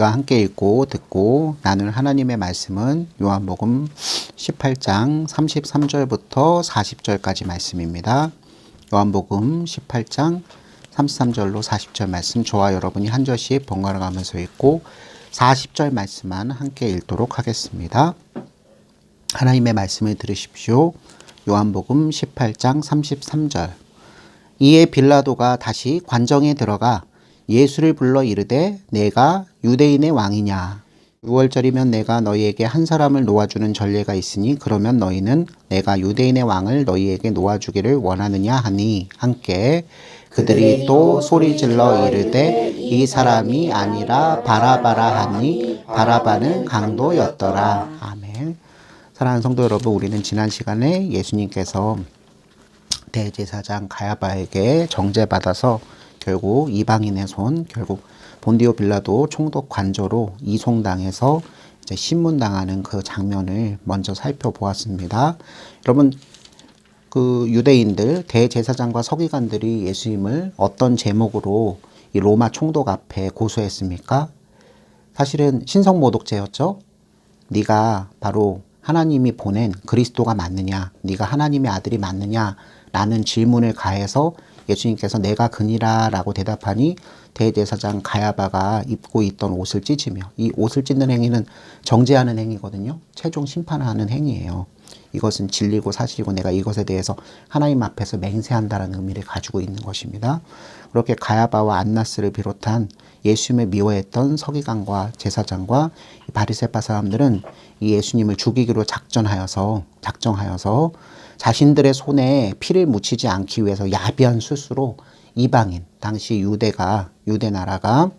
우리가 함께 읽고 듣고 나눌 하나님의 말씀은 요한복음 18장 33절부터 40절까지 말씀입니다. 요한복음 18장 33절로 40절 말씀 저와 여러분이 한 절씩 번갈아 가면서 읽고 40절 말씀만 함께 읽도록 하겠습니다. 하나님의 말씀을 들으십시오. 요한복음 18장 33절. 이에 빌라도가 다시 관정에 들어가 예수를 불러 이르되 내가 유대인의 왕이냐. 6월절이면 내가 너희에게 한 사람을 놓아주는 전례가 있으니 그러면 너희는 내가 유대인의 왕을 너희에게 놓아주기를 원하느냐 하니 함께 그들이 또 소리질러 이르되 이 사람이 아니라 바라바라 하니 바라바는 강도였더라. 아멘. 사랑하는 성도 여러분, 우리는 지난 시간에 예수님께서 대제사장 가야바에게 정죄받아서 결국 이방인의 손, 결국 본디오 빌라도 총독 관저로 이송당해서 이제 신문당하는 그 장면을 먼저 살펴보았습니다. 여러분, 그 유대인들 대제사장과 서기관들이 예수님을 어떤 제목으로 이 로마 총독 앞에 고소했습니까? 사실은 신성모독죄였죠. 네가 바로 하나님이 보낸 그리스도가 맞느냐, 네가 하나님의 아들이 맞느냐 라는 질문을 가해서 예수님께서 내가 그니라 라고 대답하니 대제사장 가야바가 입고 있던 옷을 찢으며, 이 옷을 찢는 행위는 정죄하는 행위거든요. 최종 심판하는 행위예요. 이것은 진리고 사실이고 내가 이것에 대해서 하나님 앞에서 맹세한다는 의미를 가지고 있는 것입니다. 그렇게 가야바와 안나스를 비롯한 예수님을 미워했던 서기관과 제사장과 바리새파 사람들은 이 예수님을 죽이기로 작정하여서 자신들의 손에 피를 묻히지 않기 위해서 야비한 수수로 이방인, 당시 유대 나라가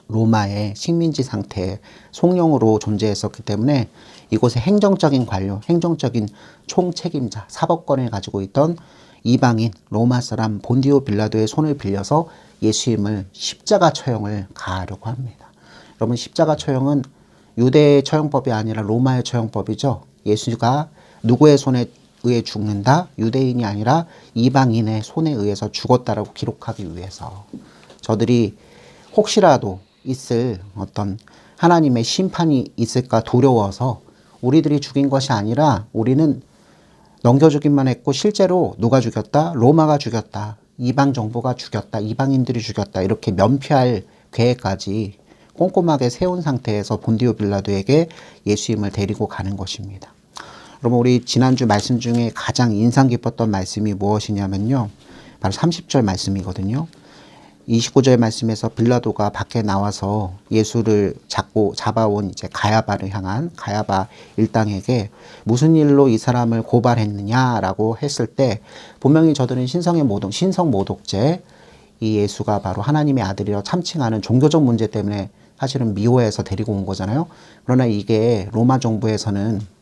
로마의 식민지 상태에 송영으로 존재했었기 때문에 이곳의 행정적인 관료, 행정적인 총책임자, 사법권을 가지고 있던 이방인 로마 사람 본디오 빌라도의 손을 빌려서 예수님을 십자가 처형을 가하려고 합니다. 여러분, 십자가 처형은 유대의 처형법이 아니라 로마의 처형법이죠. 예수가 누구의 손에 의해 죽는다? 유대인이 아니라 이방인의 손에 의해서 죽었다라고 기록하기 위해서, 저들이 혹시라도 있을 어떤 하나님의 심판이 있을까 두려워서 우리들이 죽인 것이 아니라 우리는 넘겨주기만 했고 실제로 누가 죽였다? 로마가 죽였다. 이방 정부가 죽였다. 이방인들이 죽였다. 이렇게 면피할 계획까지 꼼꼼하게 세운 상태에서 본디오 빌라도에게 예수님을 데리고 가는 것입니다. 여러분, 우리 지난주 말씀 중에 가장 인상 깊었던 말씀이 무엇이냐면요, 바로 30절 말씀이거든요. 29절 말씀에서 빌라도가 밖에 나와서 예수를 잡아온 이제 가야바를 향한 가야바 일당에게 무슨 일로 이 사람을 고발했느냐라고 했을 때, 분명히 저들은 신성모독죄, 이 예수가 바로 하나님의 아들이라고 참칭하는 종교적 문제 때문에 사실은 미워해서 데리고 온 거잖아요. 그러나 이게 로마 정부에서는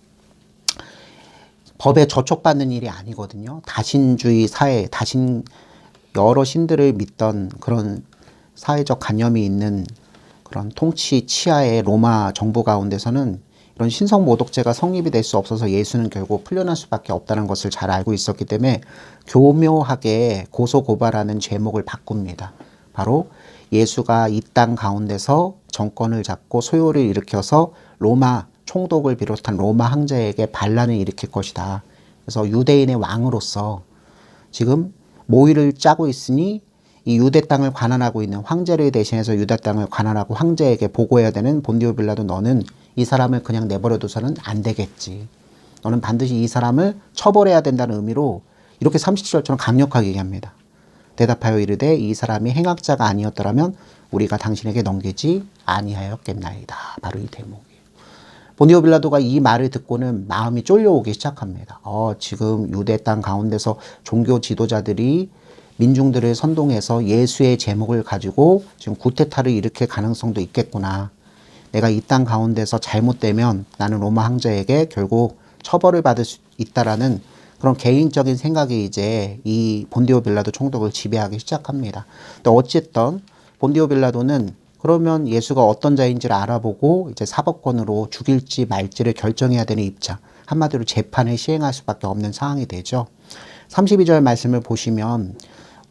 법에 저촉받는 일이 아니거든요. 다신주의 사회, 여러 신들을 믿던 그런 사회적 관념이 있는 그런 통치 치하의 로마 정부 가운데서는 이런 신성모독죄가 성립이 될 수 없어서 예수는 결국 풀려날 수밖에 없다는 것을 잘 알고 있었기 때문에 교묘하게 고소고발하는 제목을 바꿉니다. 바로 예수가 이 땅 가운데서 정권을 잡고 소요를 일으켜서 로마 총독을 비롯한 로마 황제에게 반란을 일으킬 것이다. 그래서 유대인의 왕으로서 지금 모의를 짜고 있으니 이 유대 땅을 관할하고 있는 황제를 대신해서 유대 땅을 관할하고 황제에게 보고해야 되는 본디오 빌라도, 너는 이 사람을 그냥 내버려둬서는 안 되겠지. 너는 반드시 이 사람을 처벌해야 된다는 의미로 이렇게 37절처럼 강력하게 얘기합니다. 대답하여 이르되 이 사람이 행악자가 아니었더라면 우리가 당신에게 넘기지 아니하였겠나이다. 바로 이 대목이에요. 본디오 빌라도가 이 말을 듣고는 마음이 쫄려오기 시작합니다. 지금 유대 땅 가운데서 종교 지도자들이 민중들을 선동해서 예수의 제목을 가지고 지금 구테타를 일으킬 가능성도 있겠구나. 내가 이 땅 가운데서 잘못되면 나는 로마 황제에게 결국 처벌을 받을 수 있다라는 그런 개인적인 생각이 이제 이 본디오 빌라도 총독을 지배하기 시작합니다. 또 어쨌든 본디오 빌라도는 그러면 예수가 어떤 자인지를 알아보고 이제 사법권으로 죽일지 말지를 결정해야 되는 입장, 한마디로 재판을 시행할 수밖에 없는 상황이 되죠. 32절 말씀을 보시면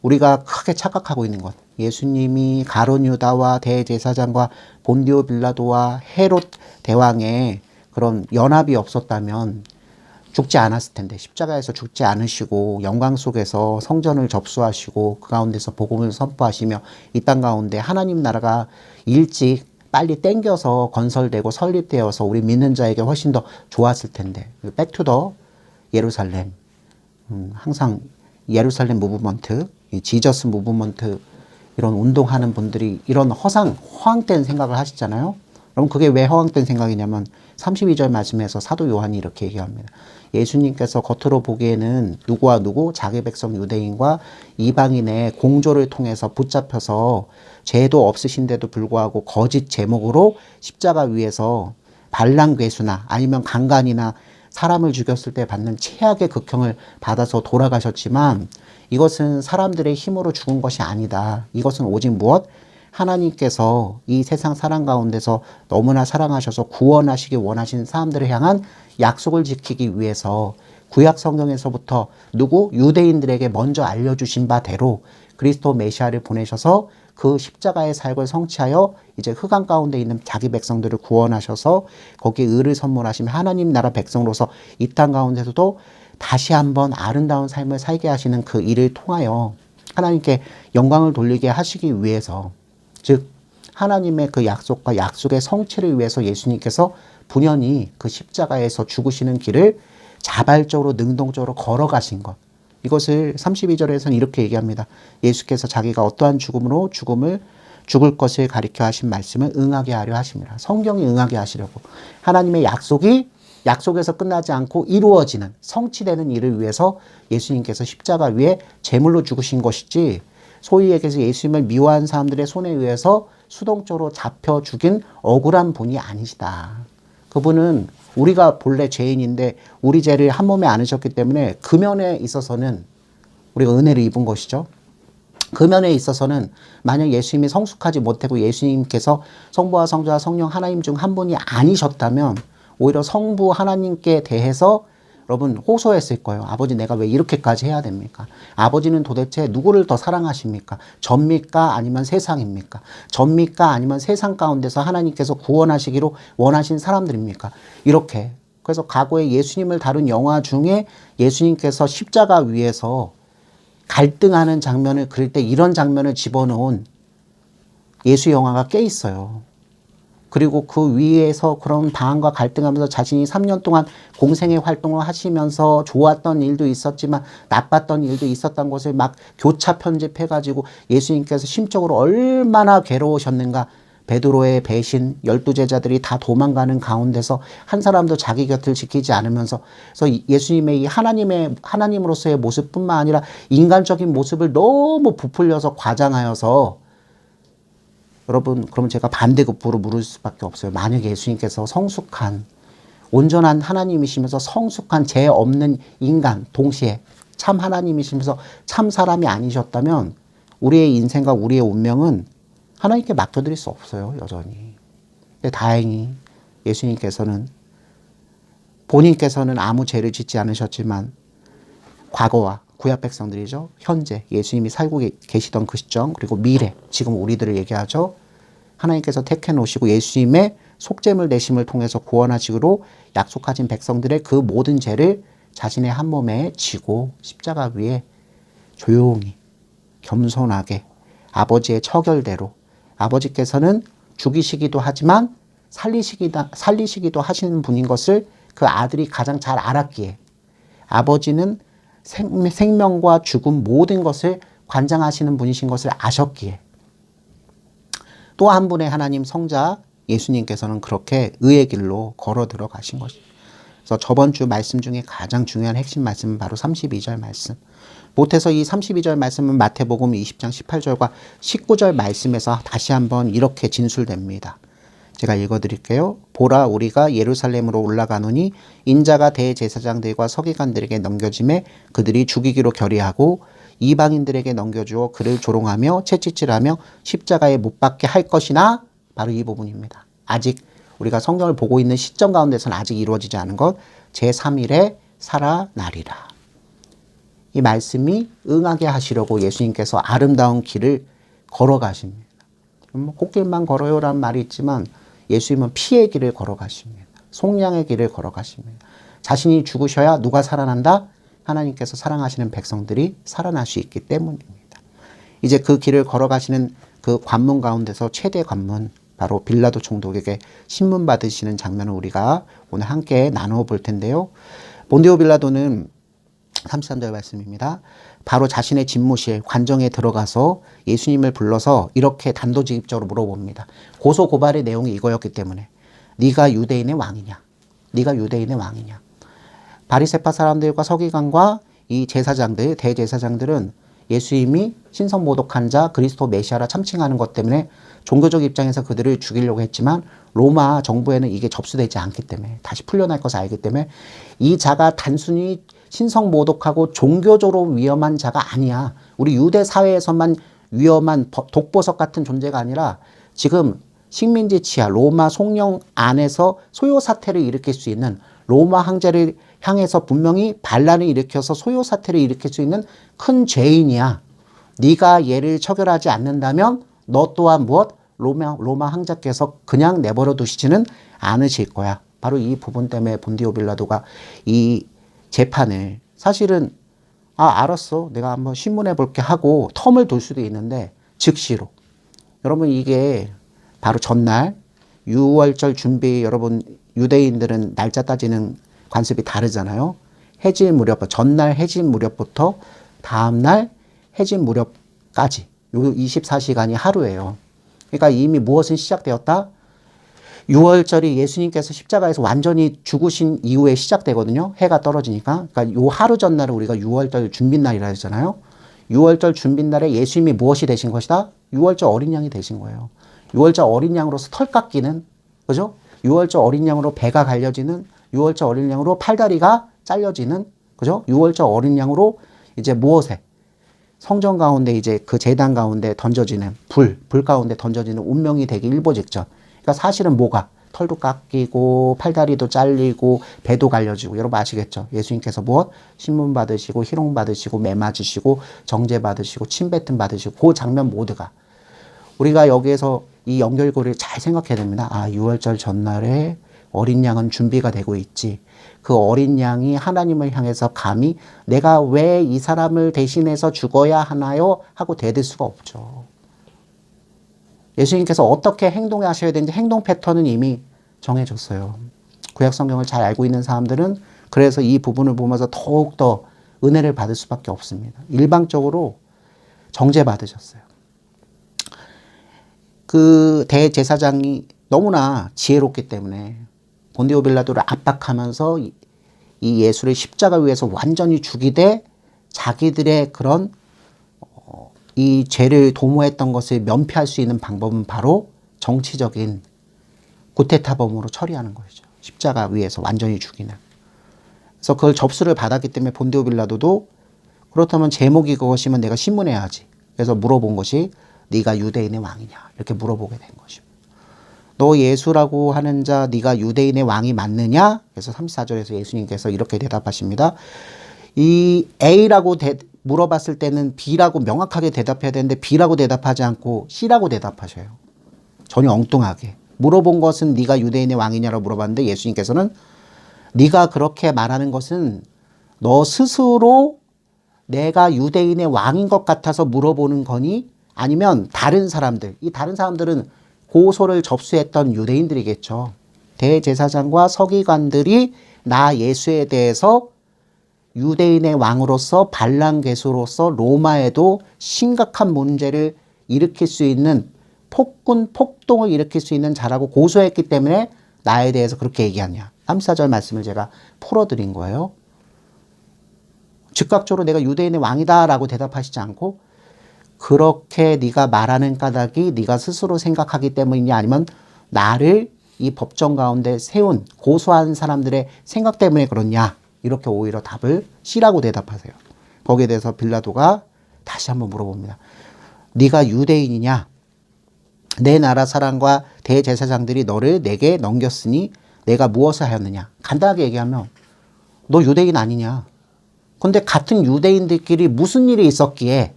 우리가 크게 착각하고 있는 것. 예수님이 가룟 유다와 대제사장과 본디오 빌라도와 헤롯 대왕의 그런 연합이 없었다면 죽지 않았을 텐데, 십자가에서 죽지 않으시고 영광 속에서 성전을 접수하시고 그 가운데서 복음을 선포하시며 이 땅 가운데 하나님 나라가 일찍 빨리 땡겨서 건설되고 설립되어서 우리 믿는 자에게 훨씬 더 좋았을 텐데. 백투더 예루살렘. 항상 예루살렘 무브먼트, 지저스 무브먼트 이런 운동하는 분들이 이런 허황된 생각을 하시잖아요. 그럼 그게 왜 허황된 생각이냐면 32절 말씀에서 사도 요한이 이렇게 얘기합니다. 예수님께서 겉으로 보기에는 누구와 누구? 자기 백성 유대인과 이방인의 공조를 통해서 붙잡혀서 죄도 없으신데도 불구하고 거짓 제목으로 십자가 위에서 반란괴수나 아니면 강간이나 사람을 죽였을 때 받는 최악의 극형을 받아서 돌아가셨지만 이것은 사람들의 힘으로 죽은 것이 아니다. 이것은 오직 무엇? 하나님께서 이 세상 사람 가운데서 너무나 사랑하셔서 구원하시기 원하신 사람들을 향한 약속을 지키기 위해서 구약 성경에서부터 누구? 유대인들에게 먼저 알려주신 바대로 그리스도 메시아를 보내셔서 그 십자가의 사역을 성취하여 이제 흑암 가운데 있는 자기 백성들을 구원하셔서 거기에 의를 선물하시며 하나님 나라 백성으로서 이 땅 가운데서도 다시 한번 아름다운 삶을 살게 하시는 그 일을 통하여 하나님께 영광을 돌리게 하시기 위해서, 즉 하나님의 그 약속과 약속의 성취를 위해서 예수님께서 분연히 그 십자가에서 죽으시는 길을 자발적으로 능동적으로 걸어가신 것. 이것을 32절에서는 이렇게 얘기합니다. 예수께서 자기가 어떠한 죽음으로 죽을 것을 가리켜 하신 말씀을 응하게 하려 하십니다. 성경이 응하게 하시려고. 하나님의 약속에서 끝나지 않고 이루어지는 성취되는 일을 위해서 예수님께서 십자가 위에 제물로 죽으신 것이지, 소위 얘기해서 예수님을 미워한 사람들의 손에 의해서 수동적으로 잡혀 죽인 억울한 분이 아니시다. 그분은 우리가 본래 죄인인데 우리 죄를 한 몸에 안으셨기 때문에 그 면에 있어서는 우리가 은혜를 입은 것이죠. 그 면에 있어서는 만약 예수님이 성숙하지 못하고 예수님께서 성부와 성자와 성령 하나님 중 한 분이 아니셨다면 오히려 성부 하나님께 대해서 여러분 호소했을 거예요. 아버지, 내가 왜 이렇게까지 해야 됩니까? 아버지는 도대체 누구를 더 사랑하십니까? 접니까? 아니면 세상입니까? 접니까? 아니면 세상 가운데서 하나님께서 구원하시기로 원하신 사람들입니까? 이렇게. 그래서 과거에 예수님을 다룬 영화 중에 예수님께서 십자가 위에서 갈등하는 장면을 그릴 때 이런 장면을 집어넣은 예수 영화가 꽤 있어요. 그리고 그 위에서 그런 방황과 갈등하면서 자신이 3년 동안 공생의 활동을 하시면서 좋았던 일도 있었지만 나빴던 일도 있었던 것을 막 교차 편집해가지고 예수님께서 심적으로 얼마나 괴로우셨는가. 베드로의 배신, 12제자들이 다 도망가는 가운데서 한 사람도 자기 곁을 지키지 않으면서, 그래서 예수님의 이 하나님으로서의 모습뿐만 아니라 인간적인 모습을 너무 부풀려서 과장하여서, 여러분, 그러면 제가 반대급부로 물을 수밖에 없어요. 만약에 예수님께서 성숙한, 온전한 하나님이시면서 성숙한 죄 없는 인간, 동시에 참 하나님이시면서 참 사람이 아니셨다면 우리의 인생과 우리의 운명은 하나님께 맡겨드릴 수 없어요, 여전히. 근데 다행히 예수님께서는 본인께서는 아무 죄를 짓지 않으셨지만 과거와 구약 백성들이죠. 현재 예수님이 살고 계시던 그 시점, 그리고 미래, 지금 우리들을 얘기하죠. 하나님께서 택해 놓으시고 예수님의 속죄물 대심을 통해서 구원하시기로 약속하신 백성들의 그 모든 죄를 자신의 한 몸에 지고 십자가 위에 조용히 겸손하게 아버지의 처결대로, 아버지께서는 죽이시기도 하지만 살리시기도 하시는 분인 것을 그 아들이 가장 잘 알았기에, 아버지는 생명과 죽음 모든 것을 관장하시는 분이신 것을 아셨기에, 또 한 분의 하나님 성자 예수님께서는 그렇게 의의 길로 걸어 들어가신 것입니다. 그래서 저번 주 말씀 중에 가장 중요한 핵심 말씀은 바로 32절 말씀. 못해서 이 32절 말씀은 마태복음 20장 18절과 19절 말씀에서 다시 한번 이렇게 진술됩니다. 제가 읽어드릴게요. 보라, 우리가 예루살렘으로 올라가노니 인자가 대제사장들과 서기관들에게 넘겨짐에 그들이 죽이기로 결의하고 이방인들에게 넘겨주어 그를 조롱하며 채찍질하며 십자가에 못 박게 할 것이나, 바로 이 부분입니다. 아직 우리가 성경을 보고 있는 시점 가운데서는 아직 이루어지지 않은 것, 제3일에 살아나리라. 이 말씀이 응하게 하시려고 예수님께서 아름다운 길을 걸어가십니다. 꽃길만 걸어요라는 말이 있지만 예수님은 피의 길을 걸어가십니다. 속량의 길을 걸어가십니다. 자신이 죽으셔야 누가 살아난다? 하나님께서 사랑하시는 백성들이 살아날 수 있기 때문입니다. 이제 그 길을 걸어가시는 그 관문 가운데서 최대 관문, 바로 빌라도 총독에게 신문 받으시는 장면을 우리가 오늘 함께 나누어 볼 텐데요. 본디오 빌라도는 33절 말씀입니다. 바로 자신의 집무실 관정에 들어가서 예수님을 불러서 이렇게 단도직입적으로 물어봅니다. 고소 고발의 내용이 이거였기 때문에 네가 유대인의 왕이냐? 네가 유대인의 왕이냐? 바리새파 사람들과 서기관과 이 제사장들, 대제사장들은 예수님이 신성모독한 자 그리스도 메시아라 참칭하는 것 때문에 종교적 입장에서 그들을 죽이려고 했지만 로마 정부에는 이게 접수되지 않기 때문에 다시 풀려날 것을 알기 때문에 이 자가 단순히 신성모독하고 종교적으로 위험한 자가 아니야. 우리 유대 사회에서만 위험한 독보석 같은 존재가 아니라 지금 식민지 치하 로마 속령 안에서 소요 사태를 일으킬 수 있는 로마 황제를 향해서 분명히 반란을 일으켜서 소요 사태를 일으킬 수 있는 큰 죄인이야. 네가 얘를 처결하지 않는다면 너 또한 무엇? 로마 황제께서 그냥 내버려 두시지는 않으실 거야. 바로 이 부분 때문에 본디오 빌라도가 이 재판을 사실은 알았어. 내가 한번 신문해 볼게 하고 텀을 둘 수도 있는데 즉시로. 여러분 이게 바로 전날 유월절 준비 여러분 유대인들은 날짜 따지는 관습이 다르잖아요. 해질 무렵 전날 해질 무렵부터 다음날 해질 무렵까지 요 24시간이 하루예요. 그러니까 이미 무엇은 시작되었다? 6월절이 예수님께서 십자가에서 완전히 죽으신 이후에 시작되거든요. 해가 떨어지니까. 그러니까 요 하루 전날을 우리가 6월절 준비날이라 했잖아요. 6월절 준비날에 예수님이 무엇이 되신 것이다? 6월절 어린 양이 되신 거예요. 6월절 어린 양으로서 털 깎이는, 그죠? 6월절 어린 양으로 배가 갈려지는, 6월절 어린 양으로 팔다리가 잘려지는, 그죠? 6월절 어린 양으로 이제 무엇에? 성전 가운데 이제 그 제단 가운데 던져지는 불 가운데 던져지는 운명이 되기 일보 직전. 그러니까 사실은 뭐가? 털도 깎이고 팔다리도 잘리고 배도 갈려지고 여러분 아시겠죠? 예수님께서 무엇? 신문 받으시고 희롱 받으시고 매 맞으시고 정죄 받으시고 침뱉음 받으시고 그 장면 모두가 우리가 여기에서 이 연결고리를 잘 생각해야 됩니다. 6월절 전날에 어린 양은 준비가 되고 있지. 그 어린 양이 하나님을 향해서 감히 내가 왜 이 사람을 대신해서 죽어야 하나요? 하고 대들 수가 없죠. 예수님께서 어떻게 행동하셔야 되는지 행동 패턴은 이미 정해졌어요. 구약 성경을 잘 알고 있는 사람들은 그래서 이 부분을 보면서 더욱더 은혜를 받을 수밖에 없습니다. 일방적으로 정죄 받으셨어요. 그 대제사장이 너무나 지혜롭기 때문에 본디오 빌라도를 압박하면서 이 예수를 십자가 위에서 완전히 죽이되 자기들의 그런 이 죄를 도모했던 것을 면피할 수 있는 방법은 바로 정치적인 구테타범으로 처리하는 것이죠. 십자가 위에서 완전히 죽이는. 그래서 그걸 접수를 받았기 때문에 본디오 빌라도도 그렇다면 제목이 그것이면 내가 신문해야지. 그래서 물어본 것이 네가 유대인의 왕이냐 이렇게 물어보게 된 것입니다. 너 예수라고 하는 자 네가 유대인의 왕이 맞느냐? 그래서 34절에서 예수님께서 이렇게 대답하십니다. 이 A라고 물어봤을 때는 B라고 명확하게 대답해야 되는데 B라고 대답하지 않고 C라고 대답하셔요. 전혀 엉뚱하게. 물어본 것은 네가 유대인의 왕이냐라고 물어봤는데 예수님께서는 네가 그렇게 말하는 것은 너 스스로 내가 유대인의 왕인 것 같아서 물어보는 거니? 아니면 다른 사람들, 이 다른 사람들은 고소를 접수했던 유대인들이겠죠. 대제사장과 서기관들이 나 예수에 대해서 유대인의 왕으로서 반란괴수로서 로마에도 심각한 문제를 일으킬 수 있는 폭동을 일으킬 수 있는 자라고 고소했기 때문에 나에 대해서 그렇게 얘기하냐. 34절 말씀을 제가 풀어드린 거예요. 즉각적으로 내가 유대인의 왕이다라고 대답하시지 않고 그렇게 네가 말하는 까닭이 네가 스스로 생각하기 때문이냐 아니면 나를 이 법정 가운데 세운 고소한 사람들의 생각 때문에 그렇냐 이렇게 오히려 답을 C라고 대답하세요. 거기에 대해서 빌라도가 다시 한번 물어봅니다. 네가 유대인이냐? 내 나라 사람과 대제사장들이 너를 내게 넘겼으니 내가 무엇을 하였느냐? 간단하게 얘기하면 너 유대인 아니냐? 근데 같은 유대인들끼리 무슨 일이 있었기에,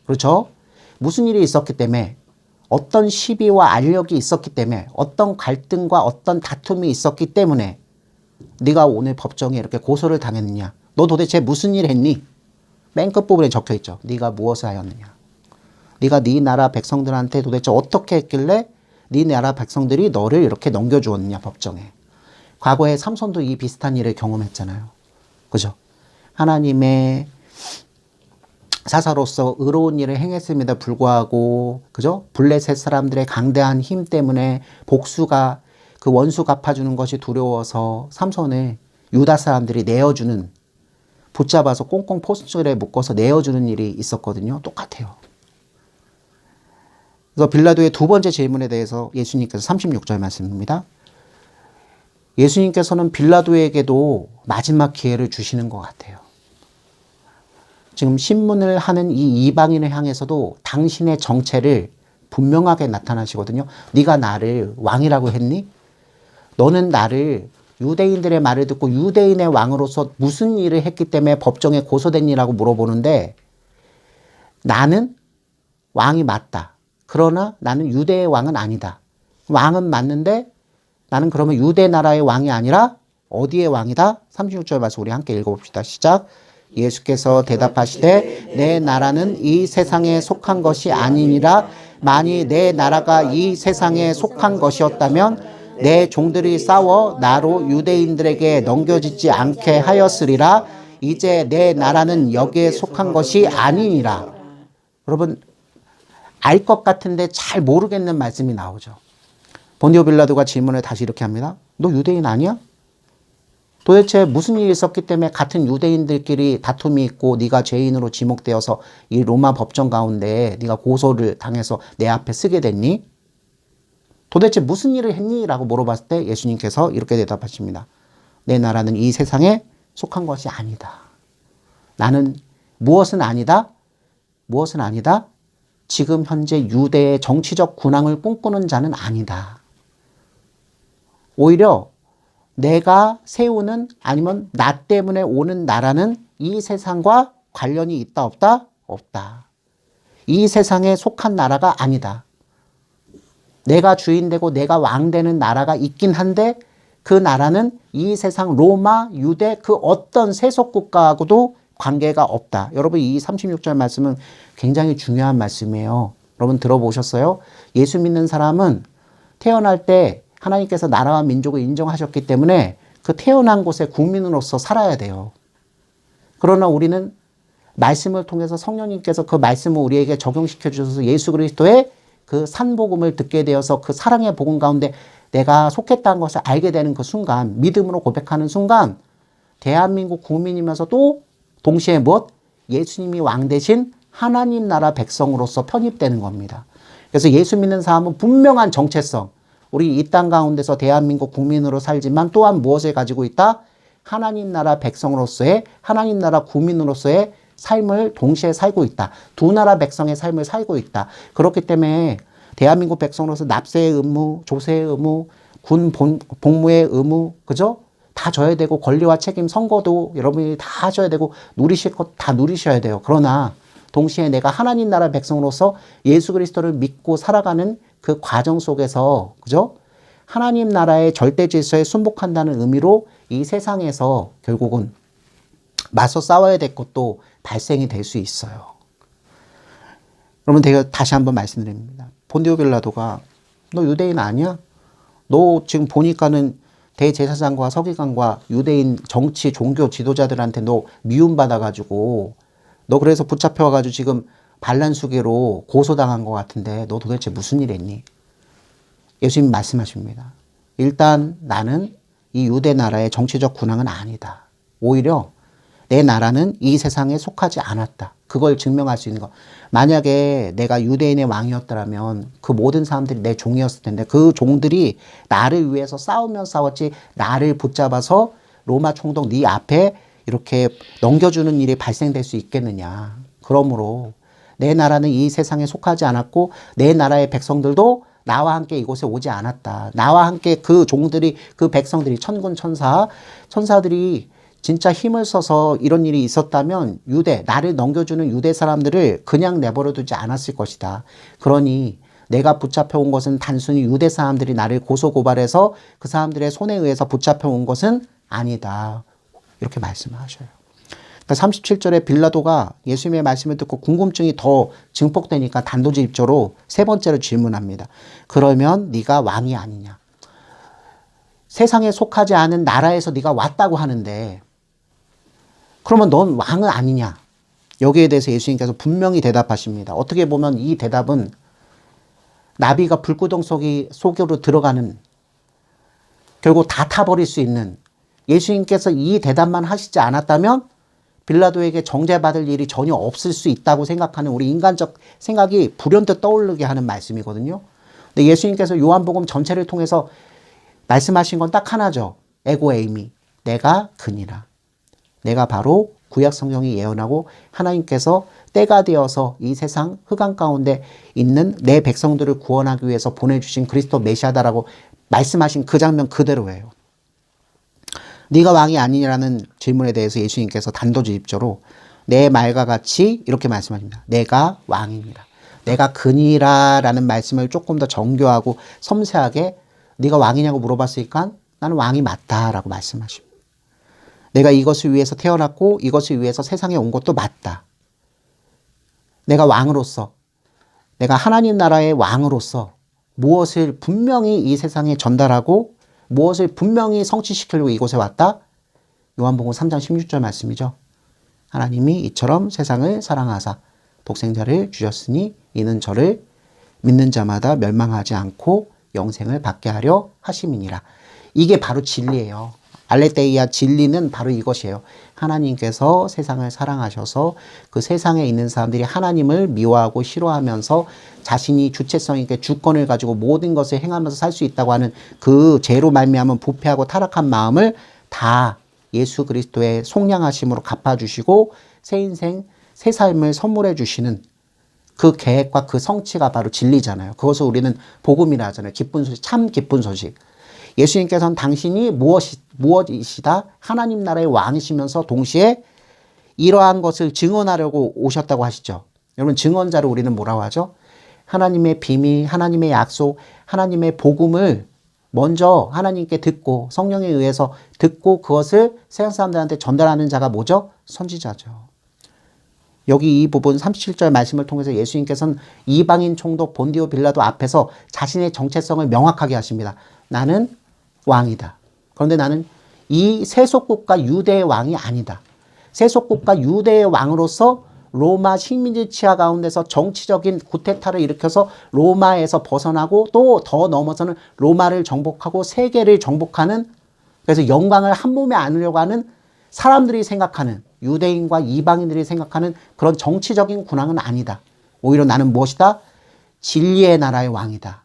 그렇죠? 무슨 일이 있었기 때문에, 어떤 시비와 알력이 있었기 때문에, 어떤 갈등과 어떤 다툼이 있었기 때문에 네가 오늘 법정에 이렇게 고소를 당했느냐? 너 도대체 무슨 일 했니? 맨 끝부분에 적혀 있죠. 네가 무엇을 하였느냐? 네가 네 나라 백성들한테 도대체 어떻게 했길래 네 나라 백성들이 너를 이렇게 넘겨주었느냐, 법정에. 과거에 삼손도 이 비슷한 일을 경험했잖아요. 그죠? 하나님의 사사로서 의로운 일을 행했음에도 불구하고, 그죠? 블레셋 사람들의 강대한 힘 때문에 복수가, 그 원수 갚아주는 것이 두려워서 삼손을 유다 사람들이 내어주는, 붙잡아서 꽁꽁 포스줄에 묶어서 내어주는 일이 있었거든요. 똑같아요. 그래서 빌라도의 두 번째 질문에 대해서 예수님께서 36절 말씀입니다. 예수님께서는 빌라도에게도 마지막 기회를 주시는 것 같아요. 지금 신문을 하는 이 이방인을 향해서도 당신의 정체를 분명하게 나타나시거든요. 네가 나를 왕이라고 했니? 너는 나를 유대인들의 말을 듣고 유대인의 왕으로서 무슨 일을 했기 때문에 법정에 고소됐니라고 물어보는데, 나는 왕이 맞다. 그러나 나는 유대의 왕은 아니다. 왕은 맞는데 나는 그러면 유대 나라의 왕이 아니라 어디의 왕이다? 36절 말씀 우리 함께 읽어봅시다. 시작. 예수께서 대답하시되 내 나라는 이 세상에 속한 것이 아니니라. 만일 내 나라가 이 세상에 속한 것이었다면 내 종들이 싸워 나로 유대인들에게 넘겨지지 않게 하였으리라. 이제 내 나라는 여기에 속한 것이 아니니라. 여러분, 알 것 같은데 잘 모르겠는 말씀이 나오죠. 본디오 빌라도가 질문을 다시 이렇게 합니다. 너 유대인 아니야? 도대체 무슨 일이 있었기 때문에 같은 유대인들끼리 다툼이 있고 네가 죄인으로 지목되어서 이 로마 법정 가운데 네가 고소를 당해서 내 앞에 쓰게 됐니? 도대체 무슨 일을 했니? 라고 물어봤을 때 예수님께서 이렇게 대답하십니다. 내 나라는 이 세상에 속한 것이 아니다. 나는 무엇은 아니다? 무엇은 아니다? 지금 현재 유대의 정치적 군왕을 꿈꾸는 자는 아니다. 오히려 내가 세우는, 아니면 나 때문에 오는 나라는 이 세상과 관련이 있다 없다? 없다. 이 세상에 속한 나라가 아니다. 내가 주인 되고 내가 왕 되는 나라가 있긴 한데 그 나라는 이 세상 로마, 유대 그 어떤 세속 국가하고도 관계가 없다. 여러분, 이 36절 말씀은 굉장히 중요한 말씀이에요. 여러분 들어보셨어요? 예수 믿는 사람은 태어날 때 하나님께서 나라와 민족을 인정하셨기 때문에 그 태어난 곳의 국민으로서 살아야 돼요. 그러나 우리는 말씀을 통해서 성령님께서 그 말씀을 우리에게 적용시켜 주셔서 예수 그리스도의 그 산복음을 듣게 되어서 그 사랑의 복음 가운데 내가 속했다는 것을 알게 되는 그 순간, 믿음으로 고백하는 순간 대한민국 국민이면서도 동시에 무엇? 예수님이 왕 대신 하나님 나라 백성으로서 편입되는 겁니다. 그래서 예수 믿는 사람은 분명한 정체성, 우리 이 땅 가운데서 대한민국 국민으로 살지만 또한 무엇을 가지고 있다? 하나님 나라 백성으로서의, 하나님 나라 국민으로서의 삶을 동시에 살고 있다. 두 나라 백성의 삶을 살고 있다. 그렇기 때문에 대한민국 백성으로서 납세의 의무, 조세의 의무, 군 복무의 의무, 그죠? 다 져야 되고, 권리와 책임, 선거도 여러분이 다 하셔야 되고, 누리실 것 다 누리셔야 돼요. 그러나 동시에 내가 하나님 나라 백성으로서 예수 그리스도를 믿고 살아가는 그 과정 속에서, 그죠? 하나님 나라의 절대 질서에 순복한다는 의미로 이 세상에서 결국은 맞서 싸워야 될 것도 발생이 될 수 있어요. 여러분, 제가 다시 한번 말씀드립니다. 본디오 빌라도가 너 유대인 아니야? 너 지금 보니까는 대제사장과 서기관과 유대인 정치 종교 지도자들한테 너 미움받아가지고 너 그래서 붙잡혀가지고 지금 반란수계로 고소당한 것 같은데 너 도대체 무슨 일 했니? 예수님 말씀하십니다. 일단 나는 이 유대 나라의 정치적 군왕은 아니다. 오히려 내 나라는 이 세상에 속하지 않았다. 그걸 증명할 수 있는 것. 만약에 내가 유대인의 왕이었더라면 그 모든 사람들이 내 종이었을 텐데 그 종들이 나를 위해서 싸우면 싸웠지 나를 붙잡아서 로마 총독 네 앞에 이렇게 넘겨주는 일이 발생될 수 있겠느냐. 그러므로 내 나라는 이 세상에 속하지 않았고 내 나라의 백성들도 나와 함께 이곳에 오지 않았다. 나와 함께 그 종들이, 그 백성들이 천군 천사들이 진짜 힘을 써서 이런 일이 있었다면 유대, 나를 넘겨주는 유대 사람들을 그냥 내버려 두지 않았을 것이다. 그러니 내가 붙잡혀온 것은 단순히 유대 사람들이 나를 고소고발해서 그 사람들의 손에 의해서 붙잡혀온 것은 아니다. 이렇게 말씀을 하셔요. 그러니까 37절에 빌라도가 예수님의 말씀을 듣고 궁금증이 더 증폭되니까 단도직입적으로 세 번째로 질문합니다. 그러면 네가 왕이 아니냐? 세상에 속하지 않은 나라에서 네가 왔다고 하는데 그러면 넌 왕은 아니냐? 여기에 대해서 예수님께서 분명히 대답하십니다. 어떻게 보면 이 대답은 나비가 불구덩 속으로 들어가는, 결국 다 타버릴 수 있는, 예수님께서 이 대답만 하시지 않았다면 빌라도에게 정죄받을 일이 전혀 없을 수 있다고 생각하는 우리 인간적 생각이 불현듯 떠오르게 하는 말씀이거든요. 근데 예수님께서 요한복음 전체를 통해서 말씀하신 건 딱 하나죠. 에고 에이미, 내가 그니라. 내가 바로 구약 성경이 예언하고 하나님께서 때가 되어서 이 세상 흑암 가운데 있는 내 백성들을 구원하기 위해서 보내주신 그리스도 메시아다라고 말씀하신 그 장면 그대로예요. 네가 왕이 아니냐라는 질문에 대해서 예수님께서 단도직입적으로 내 말과 같이 이렇게 말씀하십니다. 내가 왕이니라. 내가 그니라라는 말씀을 조금 더 정교하고 섬세하게 네가 왕이냐고 물어봤으니까 나는 왕이 맞다라고 말씀하십니다. 내가 이것을 위해서 태어났고 이것을 위해서 세상에 온 것도 맞다. 내가 왕으로서, 내가 하나님 나라의 왕으로서 무엇을 분명히 이 세상에 전달하고 무엇을 분명히 성취시키려고 이곳에 왔다? 요한복음 3장 16절 말씀이죠. 하나님이 이처럼 세상을 사랑하사 독생자를 주셨으니 이는 저를 믿는 자마다 멸망하지 않고 영생을 받게 하려 하심이니라. 이게 바로 진리예요. 알레테이아 진리는 바로 이것이에요. 하나님께서 세상을 사랑하셔서 그 세상에 있는 사람들이 하나님을 미워하고 싫어하면서 자신이 주체성 있게 주권을 가지고 모든 것을 행하면서 살 수 있다고 하는 그 죄로 말미암은 부패하고 타락한 마음을 다 예수 그리스도의 속량하심으로 갚아주시고 새 인생, 새 삶을 선물해 주시는 그 계획과 그 성취가 바로 진리잖아요. 그것을 우리는 복음이라 하잖아요. 기쁜 소식, 참 기쁜 소식. 예수님께서는 당신이 무엇이시다? 하나님 나라의 왕이시면서 동시에 이러한 것을 증언하려고 오셨다고 하시죠. 여러분 증언자를 우리는 뭐라고 하죠? 하나님의 비밀, 하나님의 약속, 하나님의 복음을 먼저 하나님께 듣고 성령에 의해서 듣고 그것을 세상 사람들한테 전달하는 자가 뭐죠? 선지자죠. 여기 이 부분 37절 말씀을 통해서 예수님께서는 이방인 총독 본디오 빌라도 앞에서 자신의 정체성을 명확하게 하십니다. 나는 왕이다. 그런데 나는 이 세속국가 유대의 왕이 아니다. 세속국가 유대의 왕으로서 로마 식민지 치하 가운데서 정치적인 구테타를 일으켜서 로마에서 벗어나고 또 더 넘어서는 로마를 정복하고 세계를 정복하는, 그래서 영광을 한 몸에 안으려고 하는 사람들이 생각하는, 유대인과 이방인들이 생각하는 그런 정치적인 군왕은 아니다. 오히려 나는 무엇이다? 진리의 나라의 왕이다.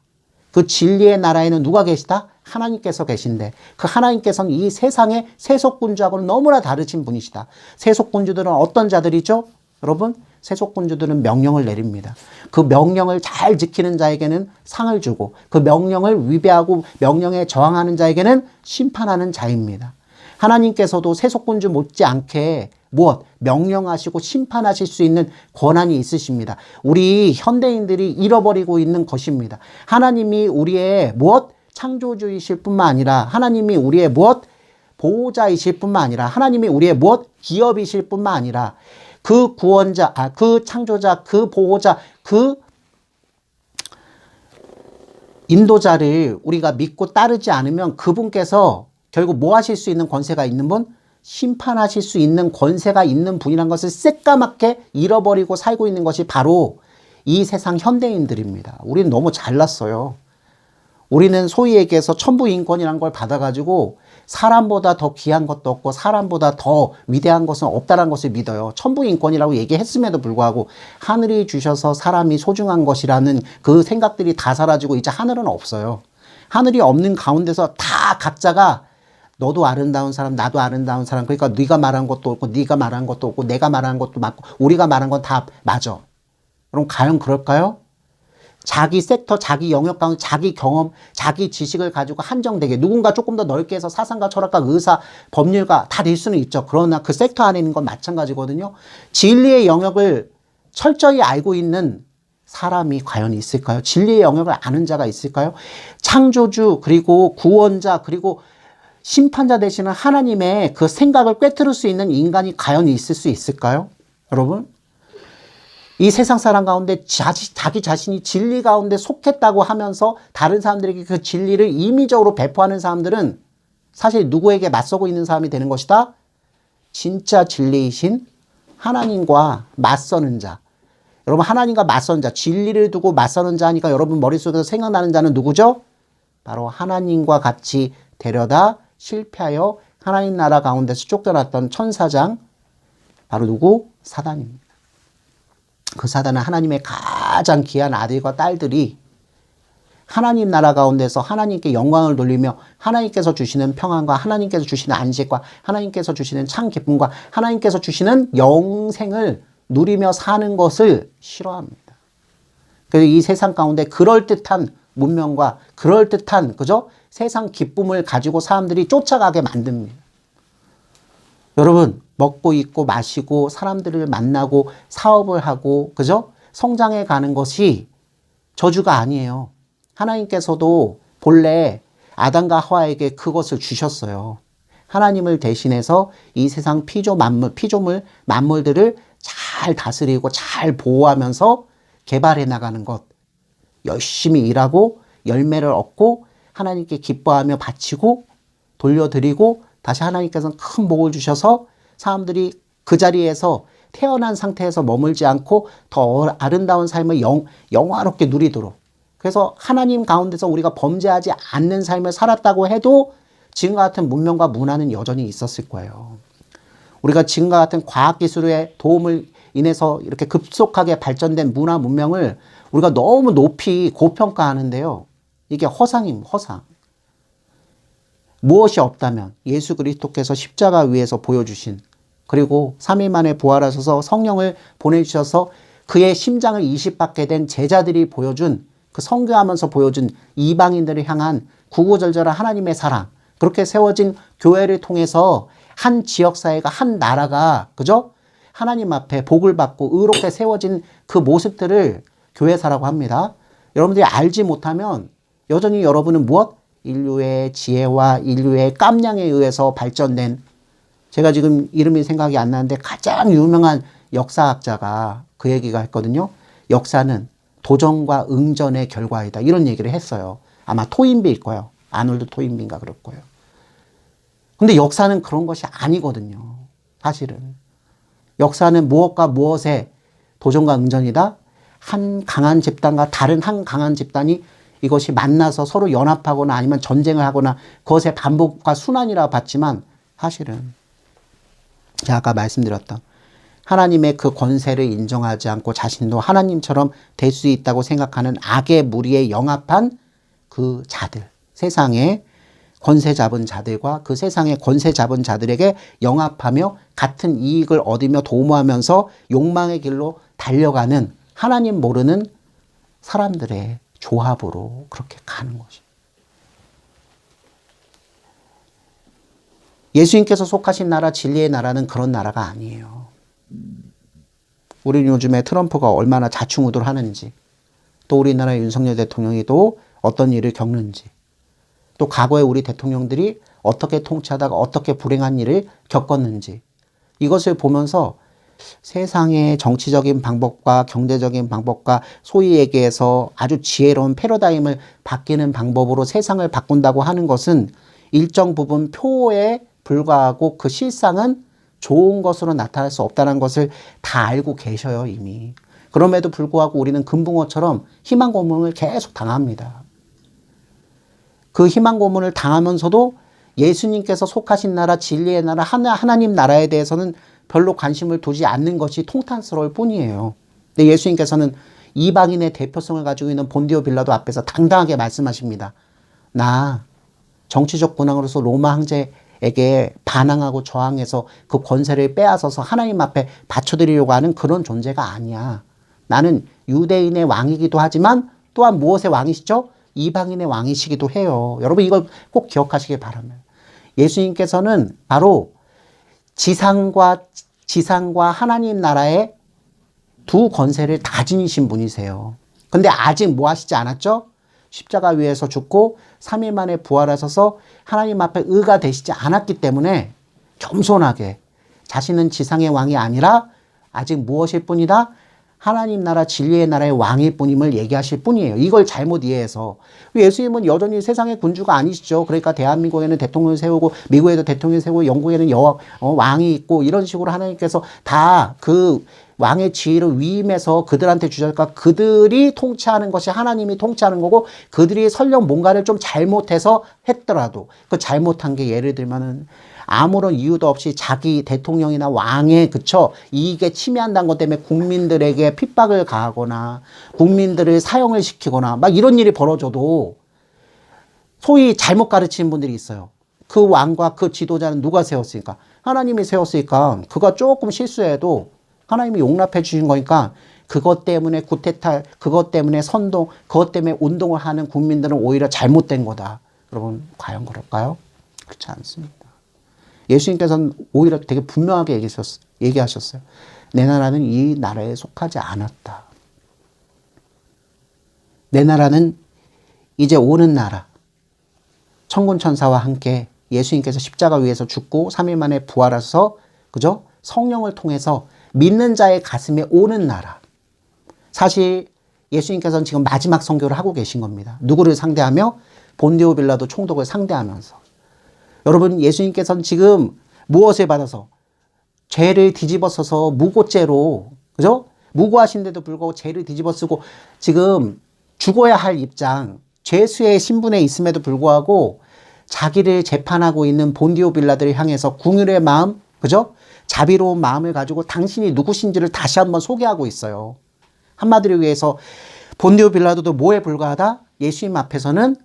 그 진리의 나라에는 누가 계시다? 하나님께서 계신데 그 하나님께서는 이 세상의 세속군주하고는 너무나 다르신 분이시다. 세속군주들은 어떤 자들이죠? 여러분, 세속군주들은 명령을 내립니다. 그 명령을 잘 지키는 자에게는 상을 주고 그 명령을 위배하고 명령에 저항하는 자에게는 심판하는 자입니다. 하나님께서도 세속군주 못지않게 무엇? 명령하시고 심판하실 수 있는 권한이 있으십니다. 우리 현대인들이 잃어버리고 있는 것입니다. 하나님이 우리의 무엇? 창조주이실 뿐만 아니라 하나님이 우리의 무엇? 보호자이실 뿐만 아니라 하나님이 우리의 무엇? 기업이실 뿐만 아니라 그 구원자, 그 창조자, 그 보호자, 그 인도자를 우리가 믿고 따르지 않으면 그분께서 결국 뭐 하실 수 있는 권세가 있는 분? 심판하실 수 있는 권세가 있는 분이란 것을 새까맣게 잃어버리고 살고 있는 것이 바로 이 세상 현대인들입니다. 우리는 너무 잘났어요. 우리는 소위 얘기해서 천부인권이라는 걸 받아가지고 사람보다 더 귀한 것도 없고 사람보다 더 위대한 것은 없다는 것을 믿어요. 천부인권이라고 얘기했음에도 불구하고 하늘이 주셔서 사람이 소중한 것이라는 그 생각들이 다 사라지고 이제 하늘은 없어요. 하늘이 없는 가운데서 다 각자가 너도 아름다운 사람, 나도 아름다운 사람, 그러니까 네가 말한 것도 없고 네가 말한 것도 없고 내가 말한 것도 맞고 우리가 말한 건 다 맞아. 그럼 과연 그럴까요? 자기 섹터, 자기 영역 가운데 자기 경험, 자기 지식을 가지고 한정되게 누군가 조금 더 넓게 해서 사상가, 철학가, 의사, 법률가 다 될 수는 있죠. 그러나 그 섹터 안에 있는 건 마찬가지거든요. 진리의 영역을 철저히 알고 있는 사람이 과연 있을까요? 진리의 영역을 아는 자가 있을까요? 창조주 그리고 구원자 그리고 심판자 되시는 하나님의 그 생각을 꿰뚫을 수 있는 인간이 과연 있을 수 있을까요? 여러분? 이 세상 사람 가운데 자기 자신이 진리 가운데 속했다고 하면서 다른 사람들에게 그 진리를 임의적으로 배포하는 사람들은 사실 누구에게 맞서고 있는 사람이 되는 것이다? 진짜 진리이신 하나님과 맞서는 자. 여러분, 하나님과 맞서는 자, 진리를 두고 맞서는 자 하니까 여러분 머릿속에서 생각나는 자는 누구죠? 바로 하나님과 같이 데려다 실패하여 하나님 나라 가운데서 쫓겨났던 천사장, 바로 누구? 사단입니다. 그 사단은 하나님의 가장 귀한 아들과 딸들이 하나님 나라 가운데서 하나님께 영광을 돌리며 하나님께서 주시는 평안과 하나님께서 주시는 안식과 하나님께서 주시는 참 기쁨과 하나님께서 주시는 영생을 누리며 사는 것을 싫어합니다. 그래서 이 세상 가운데 그럴듯한 문명과 그럴듯한 그죠? 세상 기쁨을 가지고 사람들이 쫓아가게 만듭니다. 여러분, 먹고 입고 마시고 사람들을 만나고 사업을 하고 그죠? 성장해 가는 것이 저주가 아니에요. 하나님께서도 본래 아담과 하와에게 그것을 주셨어요. 하나님을 대신해서 이 세상 피조물 만물들을 잘 다스리고 잘 보호하면서 개발해 나가는 것. 열심히 일하고 열매를 얻고 하나님께 기뻐하며 바치고 돌려드리고 다시 하나님께서는 큰 복을 주셔서 사람들이 그 자리에서 태어난 상태에서 머물지 않고 더 아름다운 삶을 영화롭게 누리도록. 그래서 하나님 가운데서 우리가 범죄하지 않는 삶을 살았다고 해도 지금과 같은 문명과 문화는 여전히 있었을 거예요. 우리가 지금과 같은 과학기술의 도움을 인해서 이렇게 급속하게 발전된 문화 문명을 우리가 너무 높이 고평가하는데요. 이게 허상입니다. 허상. 무엇이 없다면 예수 그리스도께서 십자가 위에서 보여주신 그리고 3일 만에 부활하셔서 성령을 보내주셔서 그의 심장을 이식받게 된 제자들이 보여준 그 선교하면서 보여준 이방인들을 향한 구구절절한 하나님의 사랑, 그렇게 세워진 교회를 통해서 한 지역사회가 한 나라가 그죠? 하나님 앞에 복을 받고 의롭게 세워진 그 모습들을 교회사라고 합니다. 여러분들이 알지 못하면 여전히 여러분은 무엇? 인류의 지혜와 인류의 깜냥에 의해서 발전된, 제가 지금 이름이 생각이 안 나는데 가장 유명한 역사학자가 그 얘기가 했거든요. 역사는 도전과 응전의 결과이다. 이런 얘기를 했어요. 아마 토인비일 거예요. 아놀드 토인비인가 그럴 거예요. 근데 역사는 그런 것이 아니거든요. 사실은. 역사는 무엇과 무엇의 도전과 응전이다? 한 강한 집단과 다른 한 강한 집단이 이것이 만나서 서로 연합하거나 아니면 전쟁을 하거나 그것의 반복과 순환이라고 봤지만 사실은 제가 아까 말씀드렸던 하나님의 그 권세를 인정하지 않고 자신도 하나님처럼 될 수 있다고 생각하는 악의 무리에 영합한 그 자들, 세상에 권세 잡은 자들과 그 세상의 권세 잡은 자들에게 영합하며 같은 이익을 얻으며 도모하면서 욕망의 길로 달려가는 하나님 모르는 사람들의 조합으로 그렇게 가는 것입니다. 예수님께서 속하신 나라, 진리의 나라는 그런 나라가 아니에요. 우리 요즘에 트럼프가 얼마나 자충우돌 하는지, 또 우리나라 윤석열 대통령이 또 어떤 일을 겪는지, 또 과거에 우리 대통령들이 어떻게 통치하다가 어떻게 불행한 일을 겪었는지, 이것을 보면서 세상의 정치적인 방법과 경제적인 방법과 소위 얘기해서 아주 지혜로운 패러다임을 바뀌는 방법으로 세상을 바꾼다고 하는 것은 일정 부분 표에 불과하고 그 실상은 좋은 것으로 나타날 수 없다는 것을 다 알고 계셔요, 이미. 그럼에도 불구하고 우리는 금붕어처럼 희망 고문을 계속 당합니다. 그 희망 고문을 당하면서도 예수님께서 속하신 나라, 진리의 나라, 하나님 나라에 대해서는 별로 관심을 두지 않는 것이 통탄스러울 뿐이에요. 근데 예수님께서는 이방인의 대표성을 가지고 있는 본디오 빌라도 앞에서 당당하게 말씀하십니다. 나 정치적 군왕으로서 로마 황제에게 반항하고 저항해서 그 권세를 빼앗아서 하나님 앞에 바쳐드리려고 하는 그런 존재가 아니야. 나는 유대인의 왕이기도 하지만 또한 무엇의 왕이시죠? 이방인의 왕이시기도 해요. 여러분 이걸 꼭 기억하시길 바랍니다. 예수님께서는 바로 지상과 하나님 나라의 두 권세를 다 지니신 분이세요. 근데 아직 뭐 하시지 않았죠? 십자가 위에서 죽고 3일 만에 부활하셔서 하나님 앞에 의가 되시지 않았기 때문에 겸손하게 자신은 지상의 왕이 아니라 아직 무엇일 뿐이다? 하나님 나라 진리의 나라의 왕일 뿐임을 얘기하실 뿐이에요. 이걸 잘못 이해해서. 예수님은 여전히 세상의 군주가 아니시죠. 그러니까 대한민국에는 대통령을 세우고 미국에도 대통령을 세우고 영국에는 왕이 있고 이런 식으로 하나님께서 다 그 왕의 지위를 위임해서 그들한테 주셨으니까 그들이 통치하는 것이 하나님이 통치하는 거고 그들이 설령 뭔가를 좀 잘못해서 했더라도 그 잘못한 게 예를 들면은 아무런 이유도 없이 자기 대통령이나 왕의 이익에 침해한다는 것 때문에 국민들에게 핍박을 가하거나 국민들을 사형을 시키거나 막 이런 일이 벌어져도 소위 잘못 가르치는 분들이 있어요. 그 왕과 그 지도자는 누가 세웠으니까? 하나님이 세웠으니까 그가 조금 실수해도 하나님이 용납해 주신 거니까 그것 때문에 구태타, 그것 때문에 선동, 그것 때문에 운동을 하는 국민들은 오히려 잘못된 거다. 여러분 과연 그럴까요? 그렇지 않습니다. 예수님께서는 오히려 되게 분명하게 얘기하셨어요. 내 나라는 이 나라에 속하지 않았다. 내 나라는 이제 오는 나라. 천군 천사와 함께 예수님께서 십자가 위에서 죽고 3일 만에 부활하셔서 그죠? 성령을 통해서 믿는 자의 가슴에 오는 나라. 사실 예수님께서는 지금 마지막 선교를 하고 계신 겁니다. 누구를 상대하며? 본디오 빌라도 총독을 상대하면서. 여러분 예수님께서는 지금 무엇을 받아서? 죄를 뒤집어 써서 무고죄로 그죠? 무고하신데도 불구하고 죄를 뒤집어 쓰고 지금 죽어야 할 입장, 죄수의 신분에 있음에도 불구하고 자기를 재판하고 있는 본디오 빌라들을 향해서 긍휼의 마음, 그죠? 자비로운 마음을 가지고 당신이 누구신지를 다시 한번 소개하고 있어요. 한마디로 위해서 본디오 빌라도도 뭐에 불과하다? 예수님 앞에서는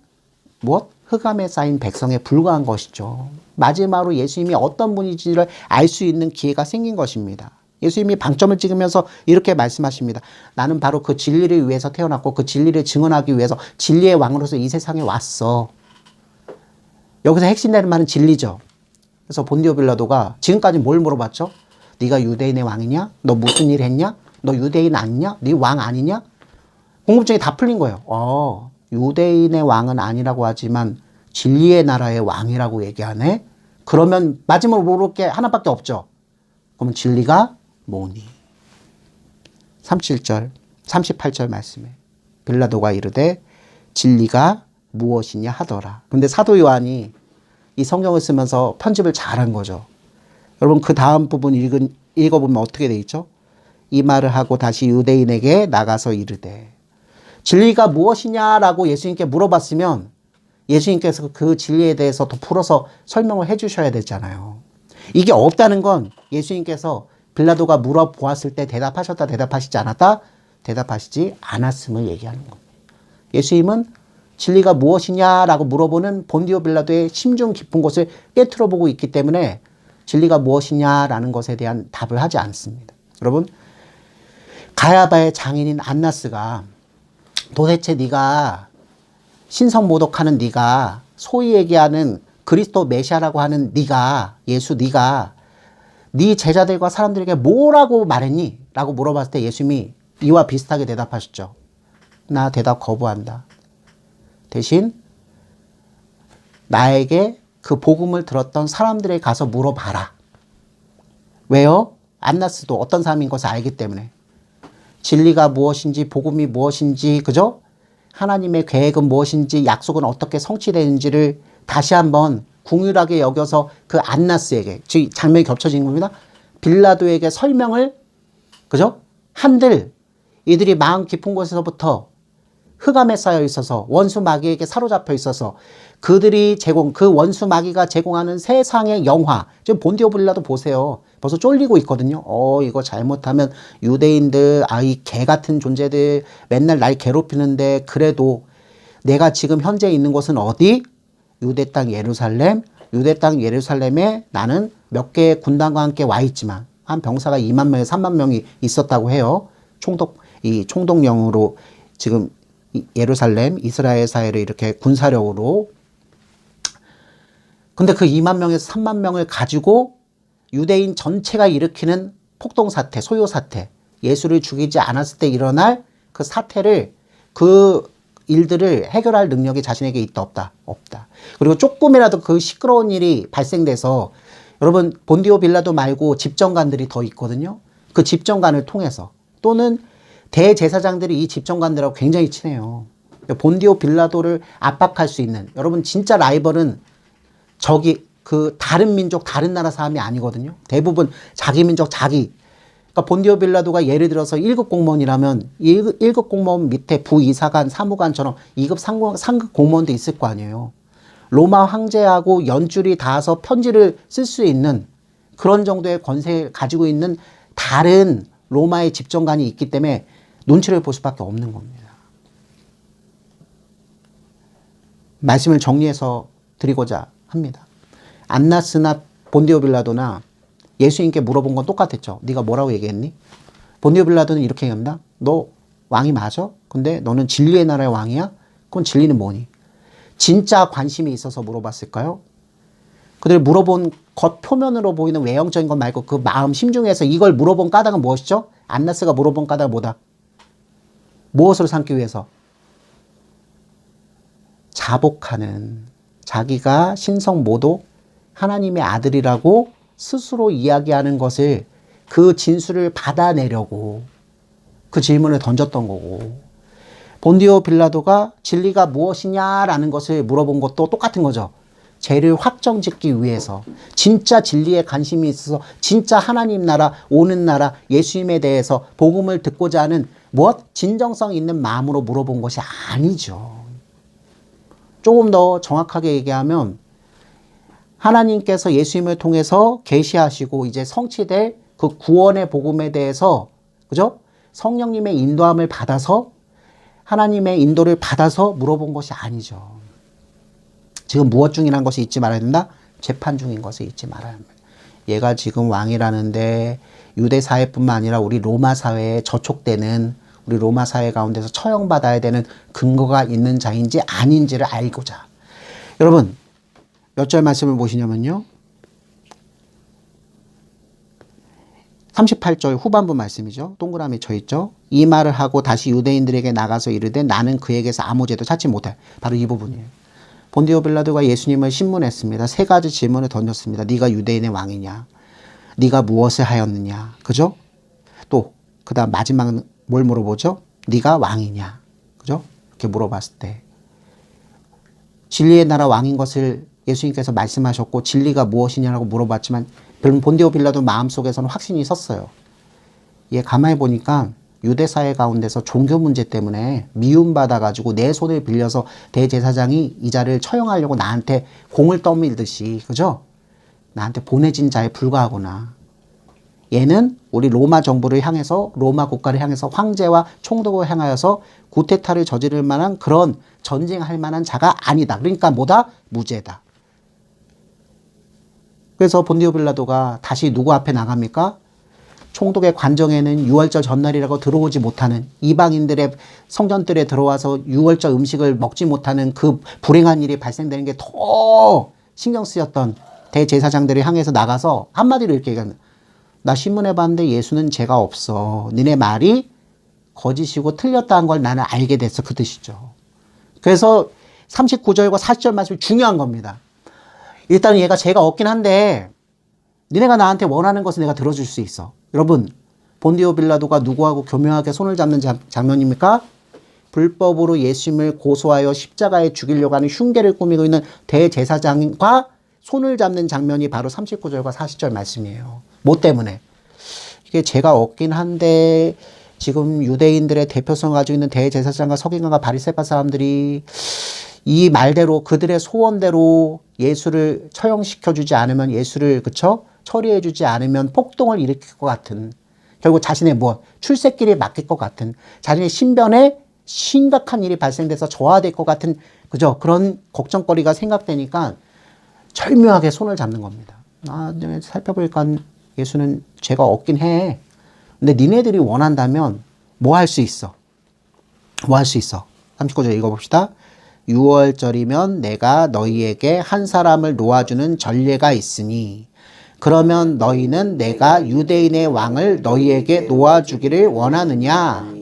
무엇? 흑암에 쌓인 백성에 불과한 것이죠. 마지막으로 예수님이 어떤 분인지를 알 수 있는 기회가 생긴 것입니다. 예수님이 방점을 찍으면서 이렇게 말씀하십니다. 나는 바로 그 진리를 위해서 태어났고 그 진리를 증언하기 위해서 진리의 왕으로서 이 세상에 왔어. 여기서 핵심되는 말은 진리죠. 그래서 본디오 빌라도가 지금까지 뭘 물어봤죠? 네가 유대인의 왕이냐? 너 무슨 일 했냐? 너 유대인 아니냐? 네 왕 아니냐? 궁금증이 다 풀린 거예요. 유대인의 왕은 아니라고 하지만 진리의 나라의 왕이라고 얘기하네? 그러면 마지막으로 물을 게 하나밖에 없죠. 그러면 진리가 뭐니? 37절, 38절 말씀에 빌라도가 이르되 진리가 무엇이냐 하더라. 근데 사도 요한이 이 성경을 쓰면서 편집을 잘한 거죠. 여러분 그 다음 부분 읽어보면 어떻게 돼 있죠? 이 말을 하고 다시 유대인에게 나가서 이르되 진리가 무엇이냐라고 예수님께 물어봤으면 예수님께서 그 진리에 대해서 더 풀어서 설명을 해 주셔야 되잖아요. 이게 없다는 건 예수님께서 빌라도가 물어보았을 때 대답하셨다 대답하시지 않았다 대답하시지 않았음을 얘기하는 겁니다. 예수님은 진리가 무엇이냐라고 물어보는 본디오 빌라도의 심중 깊은 곳을 깨트려 보고 있기 때문에 진리가 무엇이냐라는 것에 대한 답을 하지 않습니다. 여러분 가야바의 장인인 안나스가 도대체 네가 신성모독하는 네가 소위 얘기하는 그리스도 메시아라고 하는 네가 예수 네가 네 제자들과 사람들에게 뭐라고 말했니? 라고 물어봤을 때 예수님이 이와 비슷하게 대답하셨죠. 나 대답 거부한다. 대신 나에게 그 복음을 들었던 사람들에게 가서 물어봐라. 왜요? 안나스도 어떤 사람인 것을 알기 때문에. 진리가 무엇인지 복음이 무엇인지 그죠? 하나님의 계획은 무엇인지 약속은 어떻게 성취되는지를 다시 한번 궁휼하게 여겨서 그 안나스에게 즉 장면이 겹쳐진 겁니다. 빌라도에게 설명을 그죠? 한들 이들이 마음 깊은 곳에서부터 흑암에 쌓여 있어서 원수 마귀에게 사로잡혀 있어서 그들이 그 원수 마귀가 제공하는 세상의 영화 지금 본디오 빌라도 보세요. 벌써 쫄리고 있거든요. 이거 잘못하면 유대인들 이 개 같은 존재들 맨날 날 괴롭히는데 그래도 내가 지금 현재 있는 곳은 어디? 유대 땅 예루살렘. 유대 땅 예루살렘에 나는 몇 개의 군단과 함께 와 있지만 한 병사가 2만 명에 3만 명이 있었다고 해요. 총독령으로 지금 예루살렘, 이스라엘 사회를 이렇게 군사력으로. 근데 그 2만 명에서 3만 명을 가지고 유대인 전체가 일으키는 폭동사태, 소요사태, 예수를 죽이지 않았을 때 일어날 그 사태를, 그 일들을 해결할 능력이 자신에게 있다, 없다? 없다. 그리고 조금이라도 그 시끄러운 일이 발생돼서, 여러분 본디오 빌라도 말고 집정관들이 더 있거든요. 그 집정관을 통해서, 또는 대제사장들이 이 집정관들하고 굉장히 친해요. 본디오 빌라도를 압박할 수 있는, 여러분 진짜 라이벌은 저기 그 다른 민족, 다른 나라 사람이 아니거든요. 대부분 자기 민족, 자기. 그러니까 본디오 빌라도가 예를 들어서 1급 공무원이라면 1급 공무원 밑에 부이사관, 사무관처럼 2급, 3급 공무원도 있을 거 아니에요. 로마 황제하고 연줄이 닿아서 편지를 쓸 수 있는 그런 정도의 권세를 가지고 있는 다른 로마의 집정관이 있기 때문에 눈치를 볼 수밖에 없는 겁니다. 말씀을 정리해서 드리고자 합니다. 안나스나 본디오 빌라도나 예수님께 물어본 건 똑같았죠. 네가 뭐라고 얘기했니? 본디오 빌라도는 이렇게 얘기합니다. 너 왕이 맞아? 근데 너는 진리의 나라의 왕이야? 그건 진리는 뭐니? 진짜 관심이 있어서 물어봤을까요? 그들 물어본 겉 표면으로 보이는 외형적인 것 말고 그 마음 심중에서 이걸 물어본 까닭은 무엇이죠? 안나스가 물어본 까닭은 뭐다? 무엇으로 삼기 위해서? 자복하는, 자기가 신성 모독 하나님의 아들이라고 스스로 이야기하는 것을, 그 진술을 받아내려고 그 질문을 던졌던 거고, 본디오 빌라도가 진리가 무엇이냐라는 것을 물어본 것도 똑같은 거죠. 죄를 확정짓기 위해서, 진짜 진리에 관심이 있어서 진짜 하나님 나라, 오는 나라, 예수님에 대해서 복음을 듣고자 하는 무엇? 진정성 있는 마음으로 물어본 것이 아니죠. 조금 더 정확하게 얘기하면 하나님께서 예수님을 통해서 계시하시고 이제 성취될 그 구원의 복음에 대해서, 그죠? 성령님의 인도함을 받아서, 하나님의 인도를 받아서 물어본 것이 아니죠. 지금 무엇 중이라는 것이 잊지 말아야 된다? 재판 중인 것을 잊지 말아야 합니다. 얘가 지금 왕이라는데 유대 사회뿐만 아니라 우리 로마 사회에 저촉되는, 우리 로마 사회 가운데서 처형받아야 되는 근거가 있는 자인지 아닌지를 알고자. 여러분 몇 절 말씀을 보시냐면요. 38절 후반부 말씀이죠. 동그라미 쳐 있죠. 이 말을 하고 다시 유대인들에게 나가서 이르되 나는 그에게서 아무 죄도 찾지 못해. 바로 이 부분이에요. 본디오 빌라도가 예수님을 신문했습니다. 세 가지 질문을 던졌습니다. 네가 유대인의 왕이냐? 네가 무엇을 하였느냐? 그죠? 또 그다음 마지막 뭘 물어보죠? 네가 왕이냐? 그죠? 이렇게 물어봤을 때 진리의 나라 왕인 것을 예수님께서 말씀하셨고 진리가 무엇이냐라고 물어봤지만 본디오 빌라도 마음속에서는 확신이 섰어요. 얘 가만히 보니까 유대 사회 가운데서 종교 문제 때문에 미움받아가지고 내 손을 빌려서 대제사장이 이 자를 처형하려고 나한테 공을 떠밀듯이, 그죠? 나한테 보내진 자에 불과하구나. 얘는 우리 로마 정부를 향해서, 로마 국가를 향해서 황제와 총독을 향하여서 구테타를 저지를 만한 그런 전쟁할 만한 자가 아니다. 그러니까 뭐다? 무죄다. 그래서 본디오 빌라도가 다시 누구 앞에 나갑니까? 총독의 관정에는 유월절 전날이라고 들어오지 못하는, 이방인들의 성전들에 들어와서 유월절 음식을 먹지 못하는 그 불행한 일이 발생되는 게 더 신경 쓰였던 대제사장들을 향해서 나가서 한마디로 이렇게 얘기합니다. 나 신문해 봤는데 예수는 죄가 없어. 니네 말이 거짓이고 틀렸다는 걸 나는 알게 됐어. 그 뜻이죠. 그래서 39절과 40절 말씀이 중요한 겁니다. 일단 얘가 죄가 없긴 한데 니네가 나한테 원하는 것을 내가 들어줄 수 있어. 여러분 본디오 빌라도가 누구하고 교묘하게 손을 잡는 장면입니까? 불법으로 예수님을 고소하여 십자가에 죽이려고 하는 흉계를 꾸미고 있는 대제사장과 손을 잡는 장면이 바로 39절과 40절 말씀이에요. 뭐 때문에? 이게 죄가 없긴 한데 지금 유대인들의 대표성을 가지고 있는 대제사장과 서기관과 바리새파 사람들이 이 말대로 그들의 소원대로 예수를 처형시켜주지 않으면, 예수를 그쵸? 처리해주지 않으면 폭동을 일으킬 것 같은, 결국 자신의 뭐 출세길에 맡길 것 같은, 자신의 신변에 심각한 일이 발생돼서 저하될 것 같은, 그죠? 그런 걱정거리가 생각되니까 절묘하게 손을 잡는 겁니다. 살펴보니까 예수는 죄가 없긴 해. 근데 니네들이 원한다면 뭐 할 수 있어? 뭐 할 수 있어? 39절 읽어봅시다. 6월절이면 내가 너희에게 한 사람을 놓아주는 전례가 있으니 그러면 너희는 내가 유대인의 왕을 너희에게 놓아주기를 원하느냐?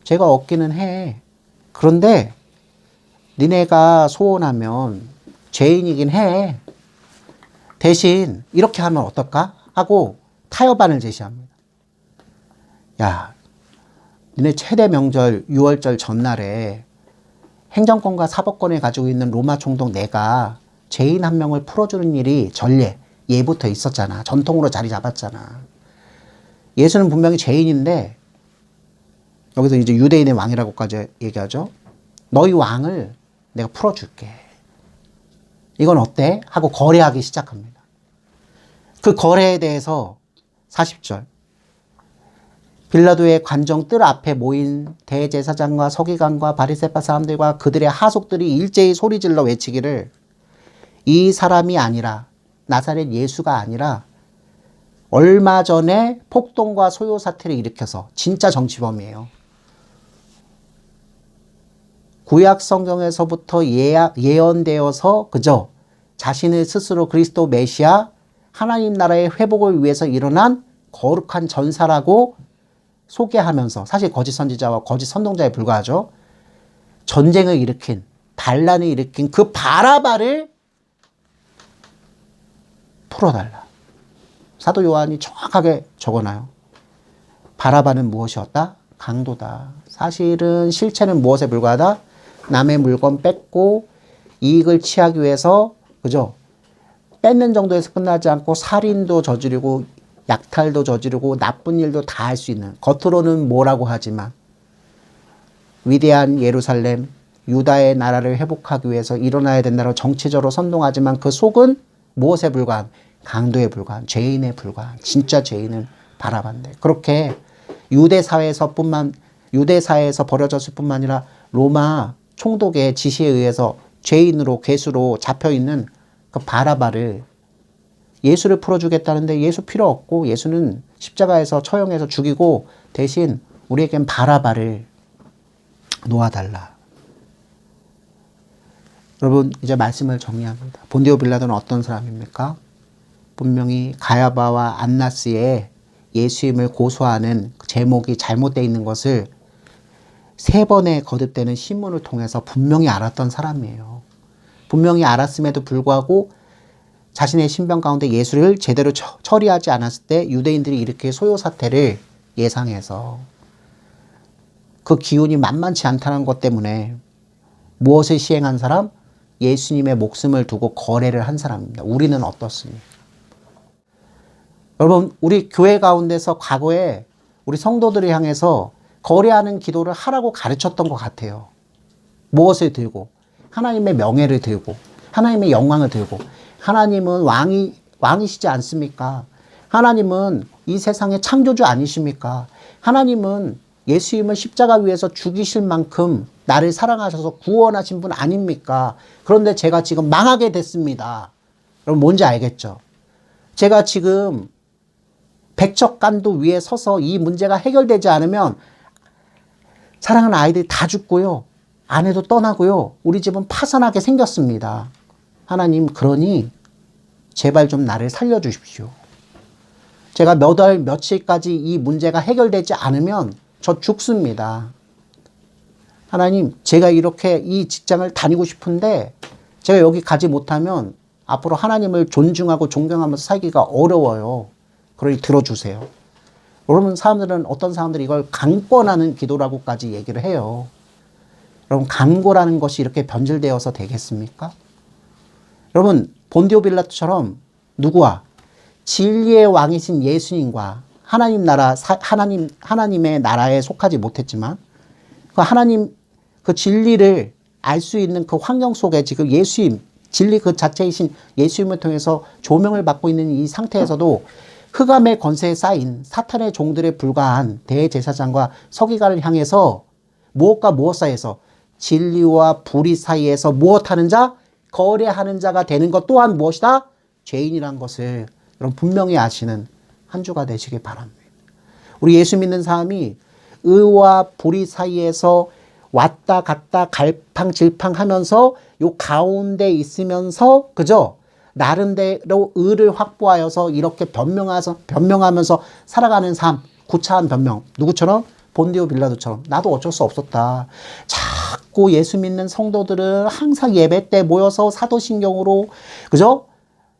제가 얻기는 해. 그런데 니네가 소원하면 죄인이긴 해. 대신 이렇게 하면 어떨까? 하고 타협안을 제시합니다. 야, 니네 최대 명절 6월절 전날에 행정권과 사법권을 가지고 있는 로마 총독 내가 죄인 한 명을 풀어주는 일이 전례, 예부터 있었잖아. 전통으로 자리 잡았잖아. 예수는 분명히 죄인인데 여기서 이제 유대인의 왕이라고까지 얘기하죠. 너희 왕을 내가 풀어줄게. 이건 어때? 하고 거래하기 시작합니다. 그 거래에 대해서 40절. 빌라도의 관정 뜰 앞에 모인 대제사장과 서기관과 바리새파 사람들과 그들의 하속들이 일제히 소리질러 외치기를 이 사람이 아니라 나사렛 예수가 아니라 얼마 전에 폭동과 소요 사태를 일으켜서 진짜 정치범이에요. 구약 성경에서부터 예언되어서 그저 자신을 스스로 그리스도 메시아 하나님 나라의 회복을 위해서 일어난 거룩한 전사라고 소개하면서 사실 거짓 선지자와 거짓 선동자에 불과하죠. 전쟁을 일으킨 반란을 일으킨 그 바라바를 풀어달라. 사도 요한이 정확하게 적어놔요. 바라바는 무엇이었다? 강도다. 사실은 실체는 무엇에 불과하다? 남의 물건 뺏고 이익을 취하기 위해서 그죠? 뺏는 정도에서 끝나지 않고 살인도 저지르고 약탈도 저지르고 나쁜 일도 다 할 수 있는, 겉으로는 뭐라고 하지만 위대한 예루살렘 유다의 나라를 회복하기 위해서 일어나야 된다고 정치적으로 선동하지만 그 속은 무엇에 불과한? 강도에 불과한, 죄인에 불과한, 진짜 죄인은 바라반대. 그렇게 유대 사회에서 벌어졌을 뿐만 아니라 로마 총독의 지시에 의해서 죄인으로 괴수로 잡혀있는 그 바라바를 예수를 풀어주겠다는데 예수 필요 없고 예수는 십자가에서 처형해서 죽이고 대신 우리에겐 바라바를 놓아달라. 여러분 이제 말씀을 정리합니다. 본디오 빌라도는 어떤 사람입니까? 분명히 가야바와 안나스의 예수임을 고소하는 제목이 잘못되어 있는 것을 3번에 거듭되는 신문을 통해서 분명히 알았던 사람이에요. 분명히 알았음에도 불구하고 자신의 신병 가운데 예수를 제대로 처리하지 않았을 때 유대인들이 이렇게 소요 사태를 예상해서 그 기운이 만만치 않다는 것 때문에 무엇을 시행한 사람? 예수님의 목숨을 두고 거래를 한 사람입니다. 우리는 어떻습니까? 여러분 우리 교회 가운데서 과거에 우리 성도들을 향해서 거래하는 기도를 하라고 가르쳤던 것 같아요. 무엇을 들고? 하나님의 명예를 들고 하나님의 영광을 들고 하나님은 왕이시지 않습니까? 하나님은 이 세상의 창조주 아니십니까? 하나님은 예수님을 십자가 위에서 죽이실 만큼 나를 사랑하셔서 구원하신 분 아닙니까? 그런데 제가 지금 망하게 됐습니다. 여러분 뭔지 알겠죠? 제가 지금 백척간도 위에 서서 이 문제가 해결되지 않으면 사랑하는 아이들이 다 죽고요. 아내도 떠나고요. 우리 집은 파산하게 생겼습니다. 하나님 그러니 제발 좀 나를 살려주십시오. 제가 몇 월 며칠까지 이 문제가 해결되지 않으면 저 죽습니다. 하나님 제가 이렇게 이 직장을 다니고 싶은데 제가 여기 가지 못하면 앞으로 하나님을 존중하고 존경하면서 살기가 어려워요. 그러니 들어주세요. 여러분 어떤 사람들이 이걸 강권하는 기도라고까지 얘기를 해요. 여러분 간고라는 것이 이렇게 변질되어서 되겠습니까? 여러분 본디오 빌라토처럼 누구와? 진리의 왕이신 예수님과 하나님의 나라에 속하지 못했지만 그 하나님 그 진리를 알 수 있는 그 환경 속에 지금 예수님 진리 그 자체이신 예수님을 통해서 조명을 받고 있는 이 상태에서도 흑암의 권세에 쌓인 사탄의 종들에 불과한 대제사장과 서기관을 향해서 무엇과 무엇 사이에서 진리와 불의 사이에서 무엇하는 자? 거래하는 자가 되는 것 또한 무엇이다? 죄인이란 것을 여러분 분명히 아시는 한 주가 되시길 바랍니다. 우리 예수 믿는 사람이 의와 불의 사이에서 왔다 갔다 갈팡질팡하면서 요 가운데 있으면서 그죠? 나름대로 의를 확보하여서 이렇게 변명하면서 살아가는 삶, 구차한 변명. 누구처럼? 본디오 빌라도처럼. 나도 어쩔 수 없었다. 자꾸 예수 믿는 성도들은 항상 예배 때 모여서 사도신경으로 그죠?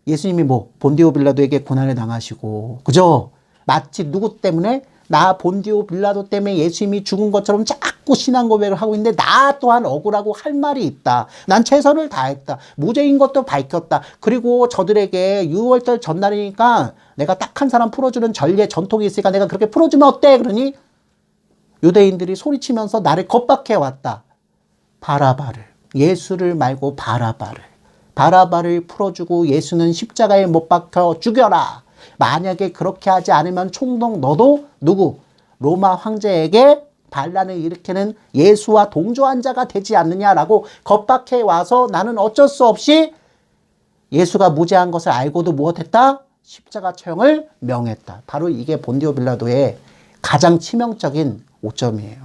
예수님이 뭐 본디오 빌라도에게 고난을 당하시고 그죠? 마치 누구 때문에? 나 본디오 빌라도 때문에 예수님이 죽은 것처럼 자꾸 신앙 고백을 하고 있는데 나 또한 억울하고 할 말이 있다. 난 최선을 다했다. 무죄인 것도 밝혔다. 그리고 저들에게 6월절 전날이니까 내가 딱 한 사람 풀어주는 전례 전통이 있으니까 내가 그렇게 풀어주면 어때? 그러니 유대인들이 소리치면서 나를 겁박해 왔다. 바라바를, 예수를 말고 바라바를 풀어주고 예수는 십자가에 못 박혀 죽여라. 만약에 그렇게 하지 않으면 총독 너도 누구? 로마 황제에게 반란을 일으키는 예수와 동조한 자가 되지 않느냐라고 겁박해 와서 나는 어쩔 수 없이 예수가 무죄한 것을 알고도 무엇했다? 십자가 처형을 명했다. 바로 이게 본디오 빌라도의 가장 치명적인 오점이에요.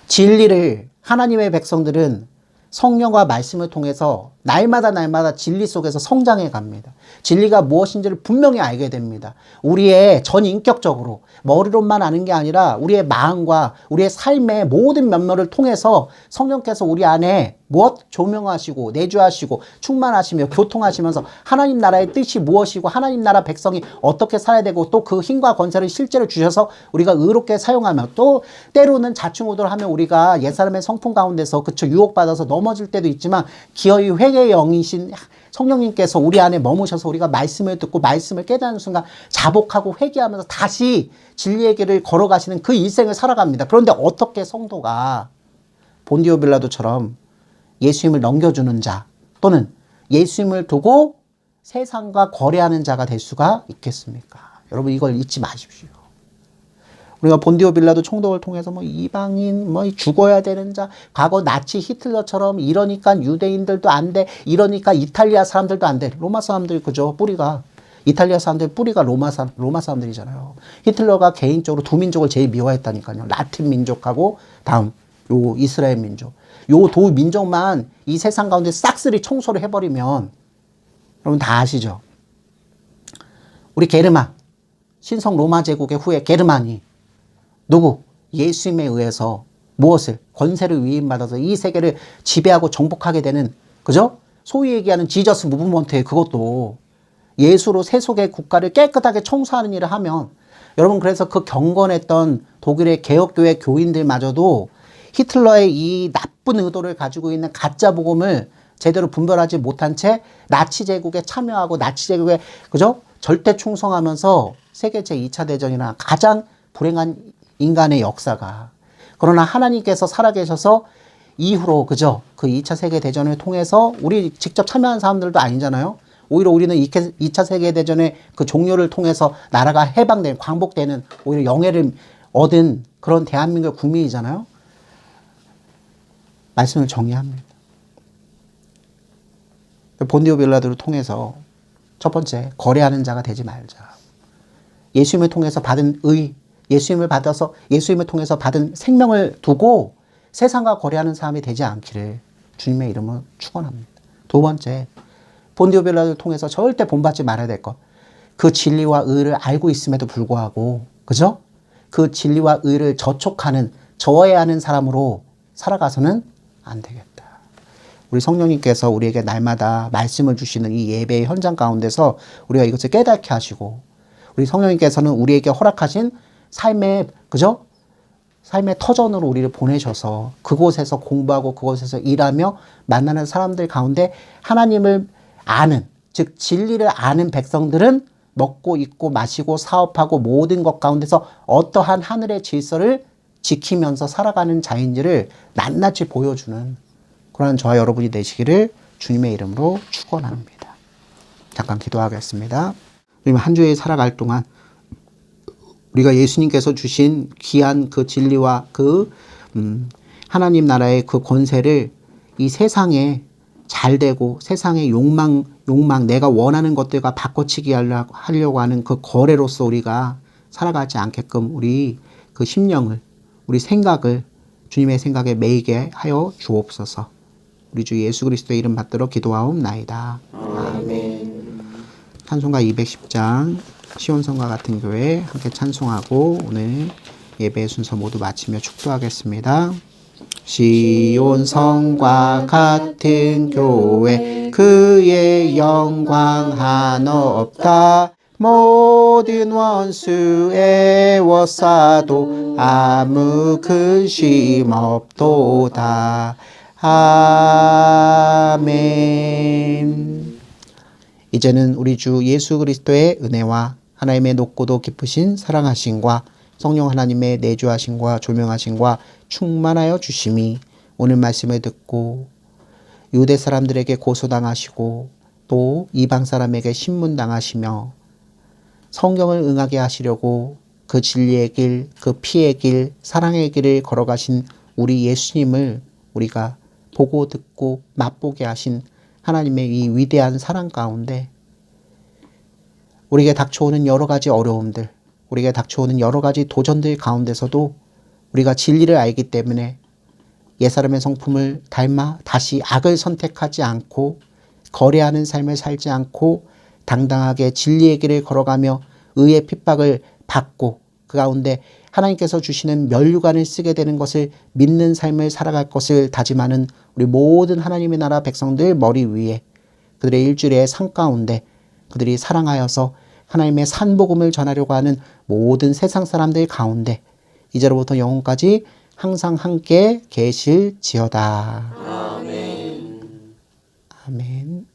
진리를 하나님의 백성들은 성령과 말씀을 통해서 날마다 진리 속에서 성장해 갑니다. 진리가 무엇인지를 분명히 알게 됩니다. 우리의 전인격적으로 머리로만 아는 게 아니라 우리의 마음과 우리의 삶의 모든 면모를 통해서 성령께서 우리 안에 무엇 조명하시고 내주하시고 충만하시며 교통하시면서 하나님 나라의 뜻이 무엇이고 하나님 나라 백성이 어떻게 살아야 되고 또 그 힘과 권세를 실제로 주셔서 우리가 의롭게 사용하며 또 때로는 자충우돌하면 우리가 옛사람의 성품 가운데서 그쵸 유혹받아서 넘어질 때도 있지만 기어이 회개의 영이신 성령님께서 우리 안에 머무셔서 우리가 말씀을 듣고 말씀을 깨닫는 순간 자복하고 회개하면서 다시 진리의 길을 걸어가시는 그 일생을 살아갑니다. 그런데 어떻게 성도가 본디오 빌라도처럼 예수님을 넘겨주는 자 또는 예수님을 두고 세상과 거래하는 자가 될 수가 있겠습니까? 여러분 이걸 잊지 마십시오. 우리가 본디오 빌라도 총독을 통해서 뭐 이방인, 뭐 죽어야 되는 자, 과거 나치 히틀러처럼 이러니까 유대인들도 안 돼, 이러니까 이탈리아 사람들도 안 돼. 로마 사람들 그죠? 뿌리가 이탈리아 사람들 뿌리가 로마 사람들이잖아요. 히틀러가 개인적으로 두 민족을 제일 미워했다니까요. 라틴 민족하고 다음 요 이스라엘 민족. 요 두 민족만 이 세상 가운데 싹쓸이 청소를 해버리면 여러분 다 아시죠? 우리 게르만 신성 로마 제국의 후에 게르만이 누구? 예수님에 의해서 무엇을? 권세를 위임받아서 이 세계를 지배하고 정복하게 되는 그죠? 소위 얘기하는 지저스 무브먼트의 그것도 예수로 세속의 국가를 깨끗하게 청소하는 일을 하면 여러분 그래서 그 경건했던 독일의 개혁교회 교인들마저도 히틀러의 이 나쁜 의도를 가지고 있는 가짜 복음을 제대로 분별하지 못한 채 나치 제국에 참여하고 나치 제국에 그죠? 절대 충성하면서 세계 제2차 대전이나 가장 불행한 인간의 역사가 그러나 하나님께서 살아계셔서 이후로 그죠? 그 2차 세계 대전을 통해서 우리 직접 참여한 사람들도 아니잖아요. 오히려 우리는 2차 세계 대전의 그 종료를 통해서 나라가 해방된 광복되는 오히려 영예를 얻은 그런 대한민국 국민이잖아요. 말씀을 정리합니다. 본디오 빌라도를 통해서 첫 번째 거래하는 자가 되지 말자. 예수님을 통해서 받은 의, 예수님을 통해서 받은 생명을 두고 세상과 거래하는 사람이 되지 않기를 주님의 이름으로 축원합니다. 두 번째, 본디오 빌라도를 통해서 절대 본받지 말아야 될 것. 그 진리와 의를 알고 있음에도 불구하고, 그죠? 그 진리와 의를 저촉하는, 저해하는 사람으로 살아가서는 안 되겠다. 우리 성령님께서 우리에게 날마다 말씀을 주시는 이 예배의 현장 가운데서 우리가 이것을 깨닫게 하시고, 우리 성령님께서는 우리에게 허락하신 삶의, 그죠? 삶의 터전으로 우리를 보내셔서 그곳에서 공부하고 그곳에서 일하며 만나는 사람들 가운데 하나님을 아는, 즉 진리를 아는 백성들은 먹고 입고 마시고 사업하고 모든 것 가운데서 어떠한 하늘의 질서를 지키면서 살아가는 자인지를 낱낱이 보여주는 그러한 저와 여러분이 되시기를 주님의 이름으로 축원합니다. 잠깐 기도하겠습니다. 한 주에 살아갈 동안 우리가 예수님께서 주신 귀한 그 진리와 그 하나님 나라의 그 권세를 이 세상에 잘 되고 세상의 욕망 내가 원하는 것들과 바꿔치기 하려고 하는 그 거래로서 우리가 살아가지 않게끔 우리 그 심령을, 우리 생각을 주님의 생각에 매이게 하여 주옵소서. 우리 주 예수 그리스도의 이름 받들어 기도하옵나이다. 아멘. 찬송가 210장 시온성과 같은 교회 함께 찬송하고 오늘 예배 순서 모두 마치며 축도하겠습니다. 시온성과 같은 교회 그의 영광 한없다. 모든 원수 애워싸도 아무 근심 없도다. 아멘. 이제는 우리 주 예수 그리스도의 은혜와 하나님의 높고도 깊으신 사랑하심과 성령 하나님의 내주하심과 조명하심과 충만하여 주심이 오늘 말씀을 듣고 유대 사람들에게 고소당하시고 또 이방 사람에게 신문당하시며 성경을 응하게 하시려고 그 진리의 길, 그 피의 길, 사랑의 길을 걸어가신 우리 예수님을 우리가 보고 듣고 맛보게 하신 하나님의 이 위대한 사랑 가운데 우리에게 닥쳐오는 여러 가지 어려움들, 우리에게 닥쳐오는 여러 가지 도전들 가운데서도 우리가 진리를 알기 때문에 옛사람의 성품을 닮아 다시 악을 선택하지 않고 거래하는 삶을 살지 않고 당당하게 진리의 길을 걸어가며 의의 핍박을 받고 그 가운데 하나님께서 주시는 면류관을 쓰게 되는 것을 믿는 삶을 살아갈 것을 다짐하는 우리 모든 하나님의 나라 백성들 머리 위에 그들의 일주일의 삶 가운데 그들이 사랑하여서 하나님의 산복음을 전하려고 하는 모든 세상 사람들 가운데 이제로부터 영원까지 항상 함께 계실지어다. 아멘. 아멘.